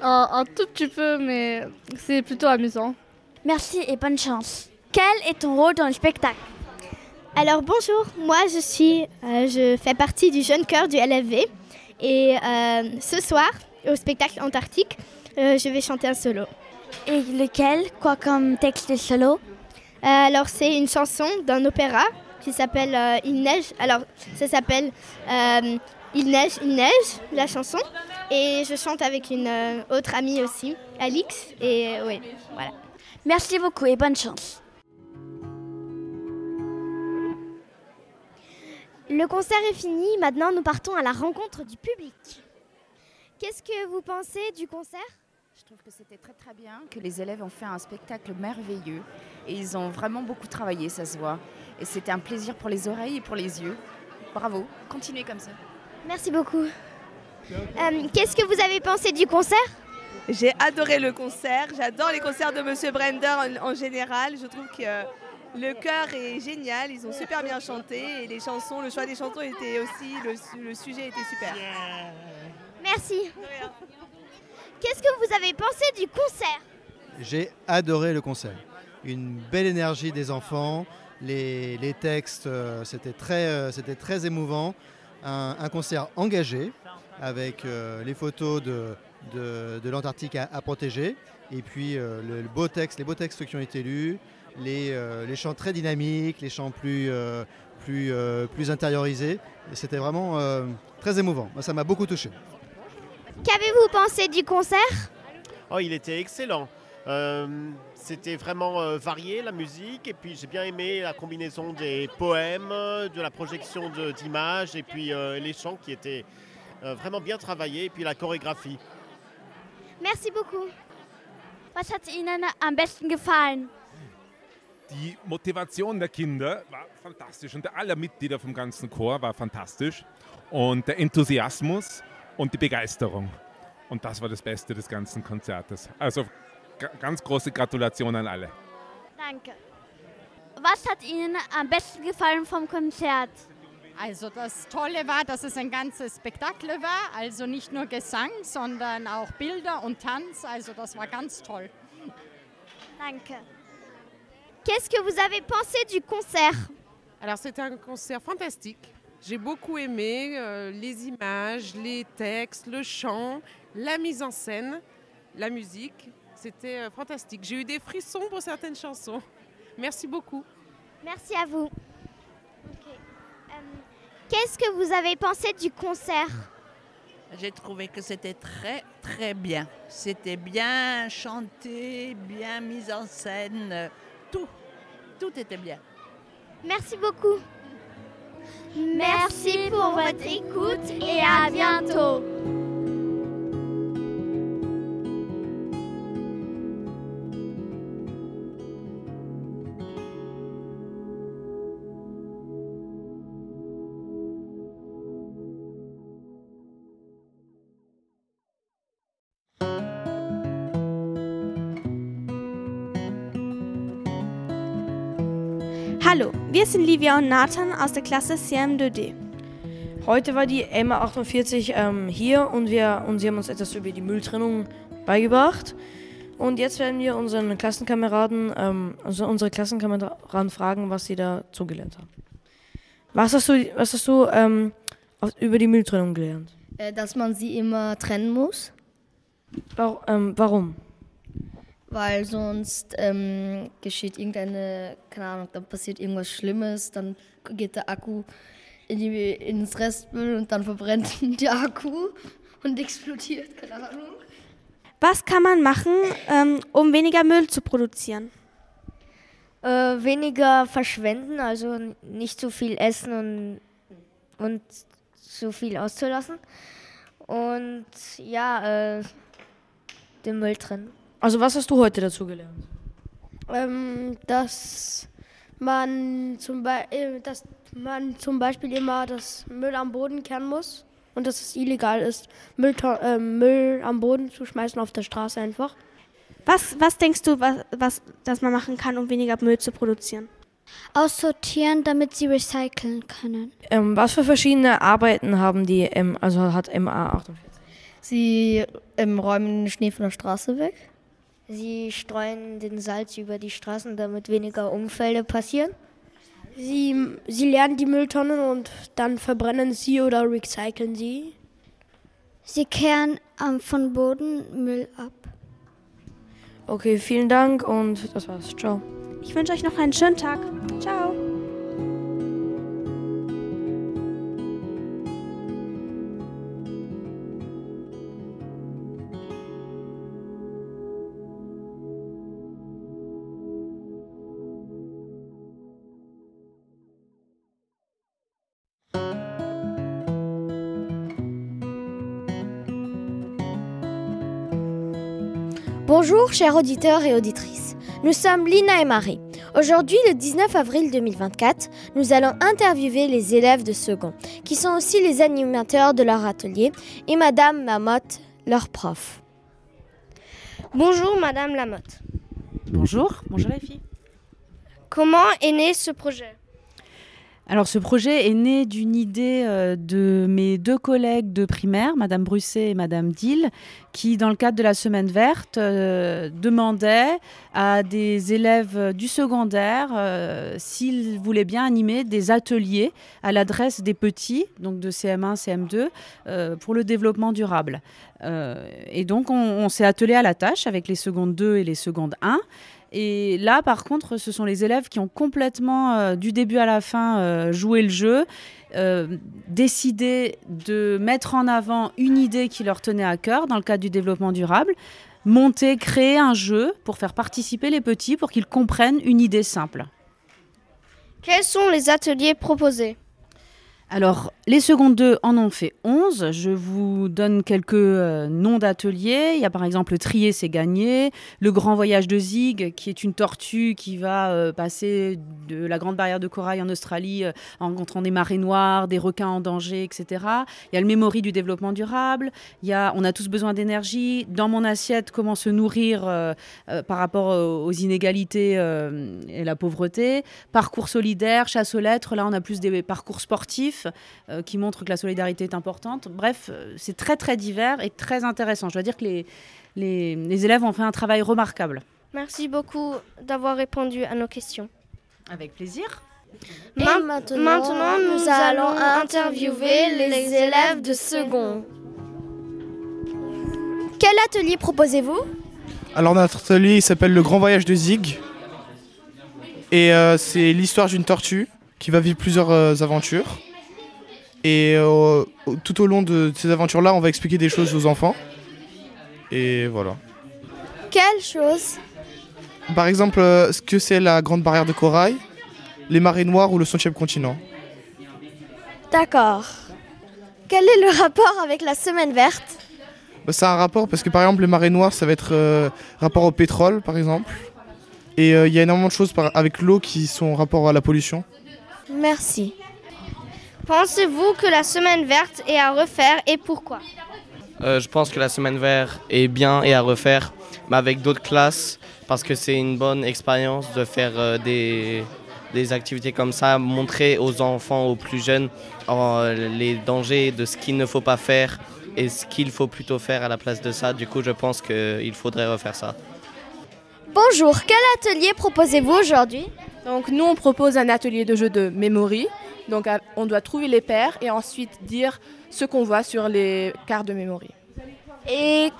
Un tout petit peu, mais c'est plutôt amusant. Merci et bonne chance. Quel est ton rôle dans le spectacle ? Alors bonjour, moi je fais partie du jeune chœur du LFV et ce soir au spectacle Antarctique, Je vais chanter un solo. Et lequel? Quoi comme texte de solo? Alors, c'est une chanson d'un opéra qui s'appelle Il neige. Alors, ça s'appelle Il neige, la chanson. Et je chante avec une autre amie aussi, Alix. Et oui, voilà. Merci beaucoup et bonne chance. Le concert est fini, maintenant nous partons à la rencontre du public. Qu'est-ce que vous pensez du concert ? Je trouve que c'était très très bien, que les élèves ont fait un spectacle merveilleux et ils ont vraiment beaucoup travaillé, ça se voit. Et c'était un plaisir pour les oreilles et pour les yeux. Bravo, continuez comme ça. Merci beaucoup. Qu'est-ce que vous avez pensé du concert ? J'ai adoré le concert, j'adore les concerts de Monsieur Brender en général. Je trouve que le chœur est génial, ils ont super bien chanté et les chansons, le choix des chansons était aussi, le sujet était super. Merci. Qu'est-ce que vous avez pensé du concert ? J'ai adoré le concert. Une belle énergie des enfants, les textes, c'était très émouvant. Un concert engagé avec les photos de l'Antarctique à protéger et puis les beaux textes qui ont été lus, les chants très dynamiques, les chants plus intériorisés. Et c'était vraiment très émouvant. Moi, ça m'a beaucoup touché. Qu'avez-vous pensé du concert ? Oh, il était excellent. C'était vraiment varié la musique et puis j'ai bien aimé la combinaison des poèmes, de la projection d'images et puis les chants qui étaient vraiment bien travaillés et puis la chorégraphie. Merci beaucoup. Was hat Ihnen am besten gefallen? Die Motivation der Kinder war fantastisch und aller Mitglieder vom ganzen Chor war fantastisch und der Enthusiasmus und die Begeisterung. Und das war das Beste des ganzen Konzertes. Also ganz große Gratulation an alle. Danke. Was hat Ihnen am besten gefallen vom Konzert? Also das Tolle war, dass es ein ganzes Spektakel war, also nicht nur Gesang, sondern auch Bilder und Tanz, also das war ganz toll. Danke. Qu'est-ce que vous avez pensé du concert ? Alors c'était un concert fantastique. J'ai beaucoup aimé les images, les textes, le chant, la mise en scène, la musique. C'était fantastique. J'ai eu des frissons pour certaines chansons. Merci beaucoup. Merci à vous. Qu'est-ce que vous avez pensé du concert ? J'ai trouvé que c'était très très bien. C'était bien chanté, bien mis en scène. Tout était bien. Merci beaucoup. Merci pour votre écoute et à bientôt. Hallo, wir sind Livia und Nathan aus der Klasse CM2D. Heute war die MA48 hier und sie haben uns etwas über die Mülltrennung beigebracht. Und jetzt werden wir unsere Klassenkameraden fragen, was sie dazu gelernt haben. Was hast du über die Mülltrennung gelernt? Dass man sie immer trennen muss. Warum? Weil sonst geschieht irgendeine, keine Ahnung, dann passiert irgendwas Schlimmes, dann geht der Akku ins Restmüll und dann verbrennt der Akku und explodiert, keine Ahnung. Was kann man machen, um weniger Müll zu produzieren? Weniger verschwenden, also nicht zu viel essen und zu viel auszulassen. Und ja, den Müll trennen. Also was hast du heute dazu gelernt? Dass man zum Beispiel immer das Müll am Boden kehren muss und dass es illegal ist, Müll am Boden zu schmeißen auf der Straße einfach. Was denkst du, dass man machen kann, um weniger Müll zu produzieren? Aussortieren, damit sie recyceln können. Was für verschiedene Arbeiten haben hat MA48? Sie räumen den Schnee von der Straße weg. Sie streuen den Salz über die Straßen, damit weniger Unfälle passieren. Sie leeren die Mülltonnen und dann verbrennen sie oder recyceln sie. Sie kehren von Bodenmüll ab. Okay, vielen Dank und das war's. Ciao. Ich wünsche euch noch einen schönen Tag. Ciao. Bonjour chers auditeurs et auditrices, nous sommes Lina et Marie. Aujourd'hui, le 19 avril 2024, nous allons interviewer les élèves de second, qui sont aussi les animateurs de leur atelier, et Madame Lamotte, leur prof. Bonjour Madame Lamotte. Bonjour les filles. Comment est né ce projet ? Alors ce projet est né d'une idée de mes 2 collègues de primaire, Madame Brusset et Madame Dill, qui dans le cadre de la Semaine verte demandaient à des élèves du secondaire s'ils voulaient bien animer des ateliers à l'adresse des petits, donc de CM1, CM2, pour le développement durable. Et donc on s'est attelé à la tâche avec les secondes 2 et les secondes 1. Et là, par contre, ce sont les élèves qui ont complètement, du début à la fin, joué le jeu, décidé de mettre en avant une idée qui leur tenait à cœur dans le cadre du développement durable, créer un jeu pour faire participer les petits pour qu'ils comprennent une idée simple. Quels sont les ateliers proposés ? Alors, les secondes 2 en ont fait 11. Je vous donne quelques noms d'ateliers. Il y a par exemple le trier, c'est gagné. Le grand voyage de Zig, qui est une tortue qui va passer de la grande barrière de corail en Australie en rencontrant des marées noires, des requins en danger, etc. Il y a le memory du développement durable. Il y a on a tous besoin d'énergie. Dans mon assiette, comment se nourrir par rapport aux inégalités et la pauvreté. Parcours solidaire, chasse aux lettres. Là, on a plus des parcours sportifs qui montrent que la solidarité est importante. Bref, c'est très très divers et très intéressant. Je dois dire que les élèves ont fait un travail remarquable. Merci beaucoup d'avoir répondu à nos questions. Avec plaisir. Maintenant, nous allons interviewer les élèves de second. Quel atelier proposez-vous ? Alors notre atelier il s'appelle le grand voyage de Zig. Et c'est l'histoire d'une tortue qui va vivre plusieurs aventures. Et tout au long de ces aventures-là, on va expliquer des choses aux enfants. Et voilà. Quelles choses ? Par exemple, ce que c'est la grande barrière de corail, les marées noires ou le 100e continent. D'accord. Quel est le rapport avec la semaine verte ? Ça a un rapport parce que par exemple les marées noires, ça va être rapport au pétrole par exemple. Et il y a énormément de choses avec l'eau qui sont en rapport à la pollution. Merci. Pensez-vous que la semaine verte est à refaire et pourquoi ? Je pense que la semaine verte est bien et à refaire, mais avec d'autres classes, parce que c'est une bonne expérience de faire des activités comme ça, montrer aux enfants, aux plus jeunes, les dangers de ce qu'il ne faut pas faire et ce qu'il faut plutôt faire à la place de ça. Du coup, je pense qu'il faudrait refaire ça. Bonjour, quel atelier proposez-vous aujourd'hui ? Donc nous, on propose un atelier de jeu de memory. Donc on doit trouver les paires et ensuite dire ce qu'on voit sur les cartes de memory. Et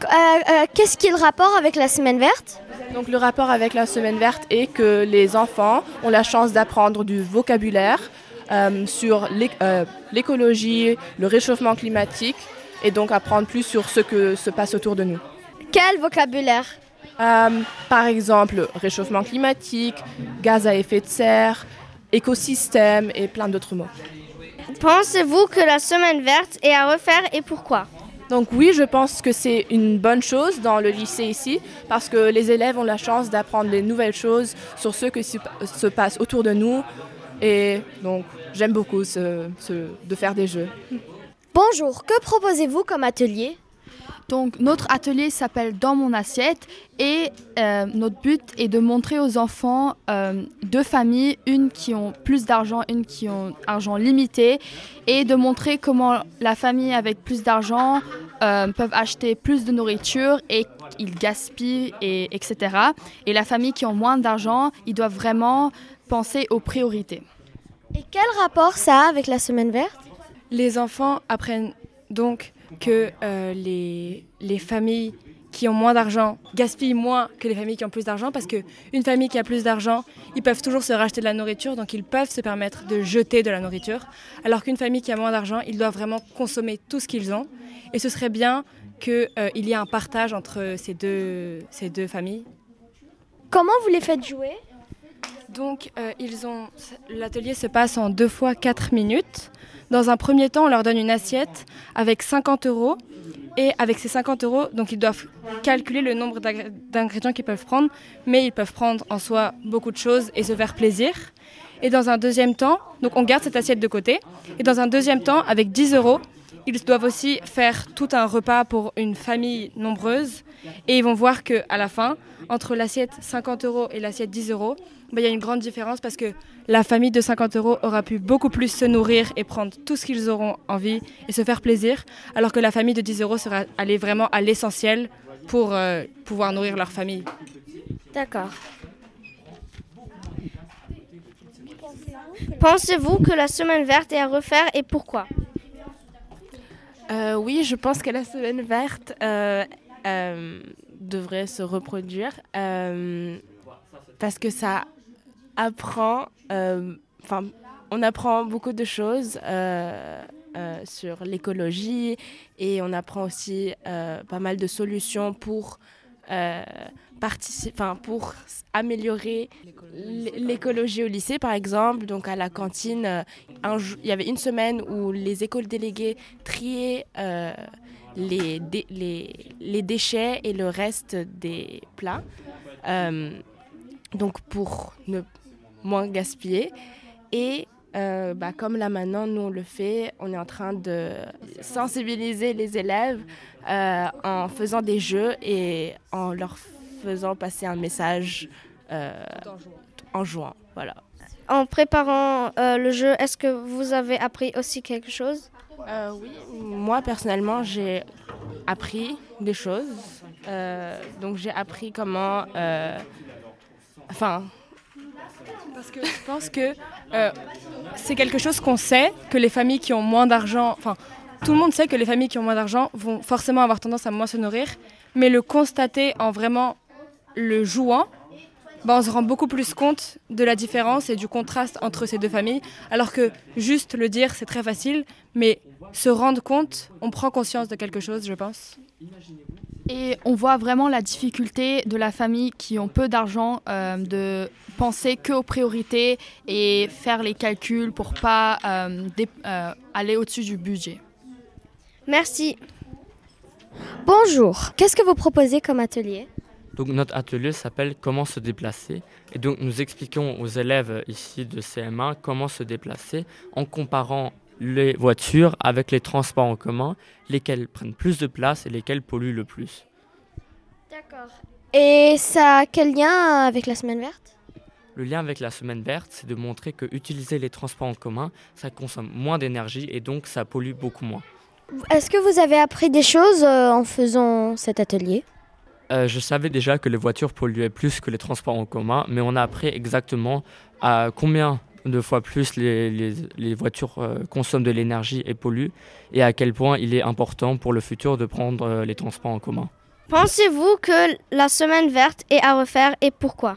qu'est-ce qui est le rapport avec la semaine verte ? Donc le rapport avec la semaine verte est que les enfants ont la chance d'apprendre du vocabulaire sur l'écologie, le réchauffement climatique et donc apprendre plus sur ce que se passe autour de nous. Quel vocabulaire ? Par exemple, réchauffement climatique, gaz à effet de serre, écosystème et plein d'autres mots. Pensez-vous que la semaine verte est à refaire et pourquoi ? Donc oui, je pense que c'est une bonne chose dans le lycée ici parce que les élèves ont la chance d'apprendre des nouvelles choses sur ce qui se passe autour de nous et donc j'aime beaucoup de faire des jeux. Bonjour, que proposez-vous comme atelier ? Donc notre atelier s'appelle Dans mon assiette et notre but est de montrer aux enfants 2 familles, une qui ont plus d'argent, une qui ont argent limité et de montrer comment la famille avec plus d'argent peuvent acheter plus de nourriture et ils gaspillent, etc. Et la famille qui ont moins d'argent, ils doivent vraiment penser aux priorités. Et quel rapport ça a avec la semaine verte ? Les enfants apprennent donc que les familles qui ont moins d'argent gaspillent moins que les familles qui ont plus d'argent, parce qu'une famille qui a plus d'argent, ils peuvent toujours se racheter de la nourriture, donc ils peuvent se permettre de jeter de la nourriture, alors qu'une famille qui a moins d'argent, ils doivent vraiment consommer tout ce qu'ils ont. Et ce serait bien qu'il y ait un partage entre ces deux familles. Comment vous les faites jouer? Donc l'atelier se passe en 2 fois 4 minutes. Dans un premier temps, on leur donne une assiette avec 50 €. Et avec ces 50 €, donc ils doivent calculer le nombre d'ingrédients qu'ils peuvent prendre, mais ils peuvent prendre en soi beaucoup de choses et se faire plaisir. Et dans un deuxième temps, donc on garde cette assiette de côté. Et dans un deuxième temps, avec 10 €, ils doivent aussi faire tout un repas pour une famille nombreuse. Et ils vont voir qu'à la fin, entre l'assiette 50 € et l'assiette 10 €, il y a une grande différence parce que la famille de 50 € aura pu beaucoup plus se nourrir et prendre tout ce qu'ils auront envie et se faire plaisir, alors que la famille de 10 € sera allée vraiment à l'essentiel pour pouvoir nourrir leur famille. D'accord. Pensez-vous que la semaine verte est à refaire et pourquoi? Oui, je pense que la semaine verte devrait se reproduire parce que ça apprend, on apprend beaucoup de choses sur l'écologie et on apprend aussi pas mal de solutions pour pour améliorer l'écologie au lycée, par exemple. Donc à la cantine, il y avait une semaine où les écoles déléguées triaient les déchets et le reste des plats, donc pour ne moins gaspiller. Et comme là maintenant, nous on le fait, on est en train de sensibiliser les élèves en faisant des jeux et en leur faisant passer un message en jouant. Voilà. En préparant le jeu, est-ce que vous avez appris aussi quelque chose? Oui, moi personnellement j'ai appris des choses. Donc j'ai appris comment... Parce que je pense que c'est quelque chose qu'on sait, que les familles qui ont moins d'argent... tout le monde sait que les familles qui ont moins d'argent vont forcément avoir tendance à moins se nourrir, mais le constater en vraiment le jouant, on se rend beaucoup plus compte de la différence et du contraste entre ces deux familles, alors que juste le dire, c'est très facile, mais se rendre compte, on prend conscience de quelque chose, je pense. Et on voit vraiment la difficulté de la famille qui ont peu d'argent de penser qu'aux priorités et faire les calculs pour pas aller au-dessus du budget. Merci. Bonjour, qu'est-ce que vous proposez comme atelier? Donc notre atelier s'appelle « Comment se déplacer ?» et donc nous expliquons aux élèves ici de CM1 comment se déplacer en comparant les voitures avec les transports en commun, lesquels prennent plus de place et lesquels polluent le plus. D'accord. Et ça a quel lien avec la semaine verte? Le lien avec la semaine verte, c'est de montrer que utiliser les transports en commun, ça consomme moins d'énergie et donc ça pollue beaucoup moins. Est-ce que vous avez appris des choses en faisant cet atelier? Je savais déjà que les voitures polluaient plus que les transports en commun, mais on a appris exactement à combien de fois plus les voitures consomment de l'énergie et polluent, et à quel point il est important pour le futur de prendre les transports en commun. Pensez-vous que la semaine verte est à refaire et pourquoi?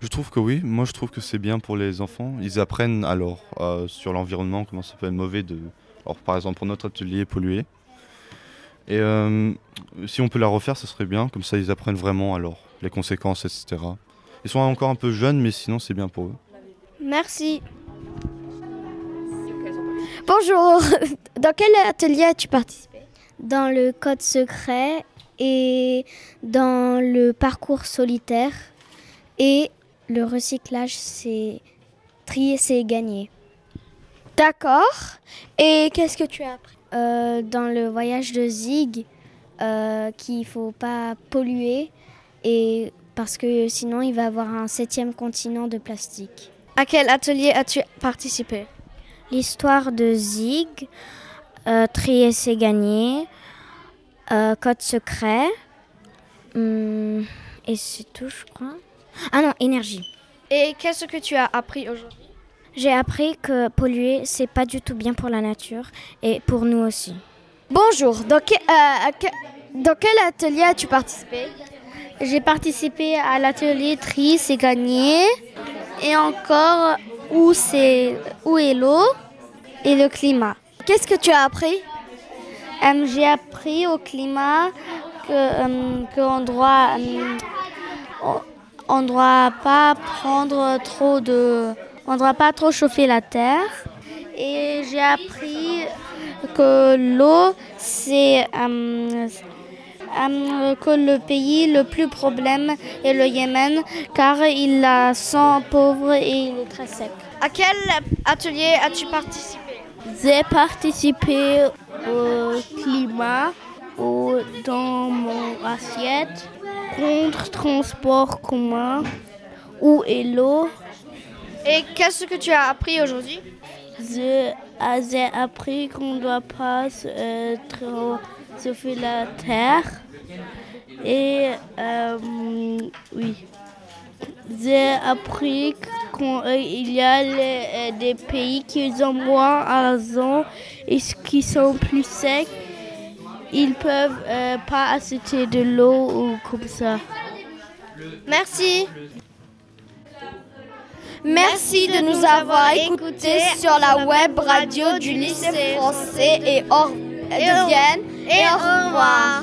Je trouve que oui, moi je trouve que c'est bien pour les enfants. Ils apprennent alors sur l'environnement, comment ça peut être mauvais par exemple pour notre atelier pollué. Et si on peut la refaire, ça serait bien, comme ça ils apprennent vraiment alors les conséquences, etc. Ils sont encore un peu jeunes, mais sinon c'est bien pour eux. Merci. Bonjour, dans quel atelier as-tu participé? Dans le code secret et dans le parcours solitaire et le recyclage, c'est trier, c'est gagner. D'accord. Et qu'est-ce que tu as appris? Dans le voyage de Zig, qu'il ne faut pas polluer et parce que sinon il va y avoir un 7e continent de plastique. À quel atelier as-tu participé? L'histoire de Zig, trier c'est gagner, code secret, et c'est tout je crois. Ah non, énergie. Et qu'est-ce que tu as appris aujourd'hui? J'ai appris que polluer, c'est pas du tout bien pour la nature et pour nous aussi. Bonjour, dans quel atelier as-tu participé? J'ai participé à l'atelier tri, c'est gagné. Et encore, où est l'eau et le climat. Qu'est-ce que tu as appris? J'ai appris au climat qu'on on doit pas on doit pas trop chauffer la terre. Et j'ai appris que l'eau, c'est que le pays le plus problème est le Yémen, car il a 100 pauvres et il est très sec. À quel atelier as-tu participé? J'ai participé au climat dans mon assiette, contre transport commun, où est l'eau. Et qu'est-ce que tu as appris aujourd'hui? J'ai appris qu'on ne doit pas trop chauffer la terre. Et oui, j'ai appris qu'il y a des pays qui ont moins d'argent et qui sont plus secs. Ils peuvent pas acheter de l'eau ou comme ça. Merci. Merci de nous avoir écoutés sur la web radio du lycée français de Vienne. Et au revoir.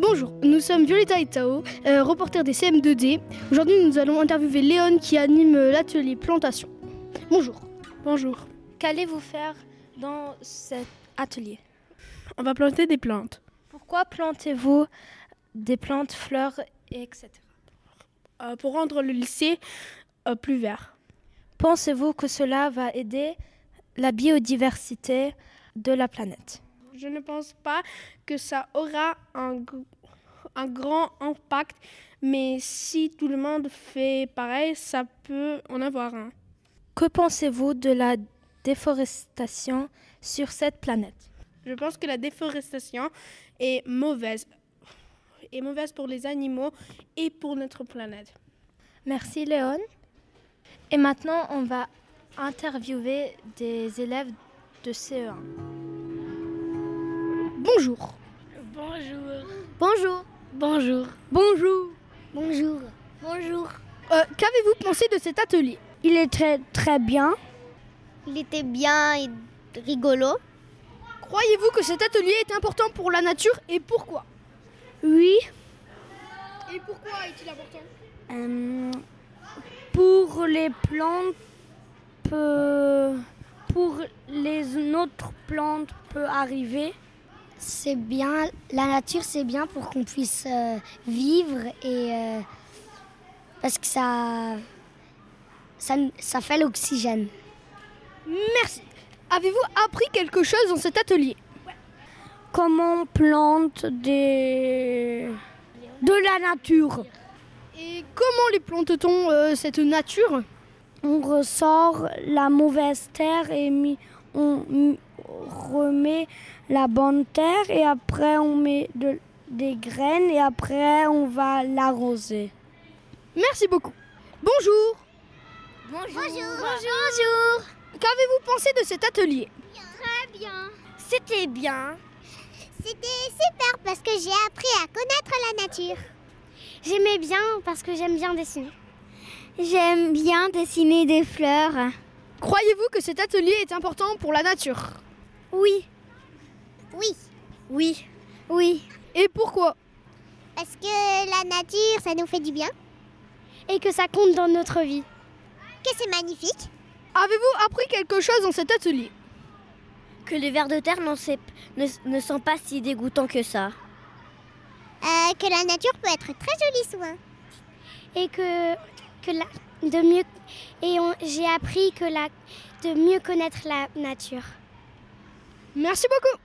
Bonjour, nous sommes Violetta et Tao, reporters des CM2D. Aujourd'hui, nous allons interviewer Léon qui anime l'atelier plantation. Bonjour. Bonjour. Qu'allez-vous faire dans cet atelier? On va planter des plantes. Pourquoi plantez-vous des plantes, fleurs, etc. Pour rendre le lycée plus vert. Pensez-vous que cela va aider la biodiversité de la planète? Je ne pense pas que ça aura un grand impact, mais si tout le monde fait pareil, ça peut en avoir un. Que pensez-vous de la déforestation sur cette planète? Je pense que la déforestation est mauvaise. Est mauvaise pour les animaux et pour notre planète. Merci Léon. Et maintenant, on va interviewer des élèves de CE1. Bonjour. Bonjour. Bonjour. Bonjour. Bonjour. Bonjour. Bonjour. Qu'avez-vous pensé de cet atelier? Il est très bien. Il était bien et rigolo. Croyez-vous que cet atelier est important pour la nature et pourquoi? Oui. Et pourquoi est-il important? Pour les plantes, pour les autres plantes peut arriver. C'est bien, la nature c'est bien pour qu'on puisse vivre et parce que ça fait l'oxygène. Merci. Avez-vous appris quelque chose dans cet atelier? Comment on plante de la nature. Et comment les plante-t-on cette nature? On ressort la mauvaise terre et on remet la bonne terre et après on met des graines et après on va l'arroser. Merci beaucoup. Bonjour. Bonjour. Bonjour. Qu'avez-vous pensé de cet atelier? Très bien. C'était bien. C'était super parce que j'ai appris à connaître la nature. J'aimais bien parce que j'aime bien dessiner. J'aime bien dessiner des fleurs. Croyez-vous que cet atelier est important pour la nature? Oui. Oui. Oui. Oui. Et pourquoi? Parce que la nature, ça nous fait du bien. Et que ça compte dans notre vie. Que c'est magnifique. Avez-vous appris quelque chose dans cet atelier? Que les vers de terre ne sont pas si dégoûtants que ça. Que la nature peut être très jolie souvent. Et j'ai appris de mieux connaître la nature. Merci beaucoup.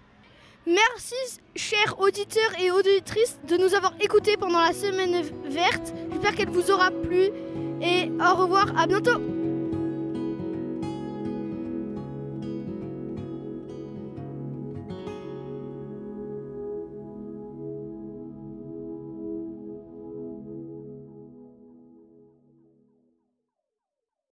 Merci, chers auditeurs et auditrices, de nous avoir écoutés pendant la semaine verte. J'espère qu'elle vous aura plu et Au revoir, à bientôt.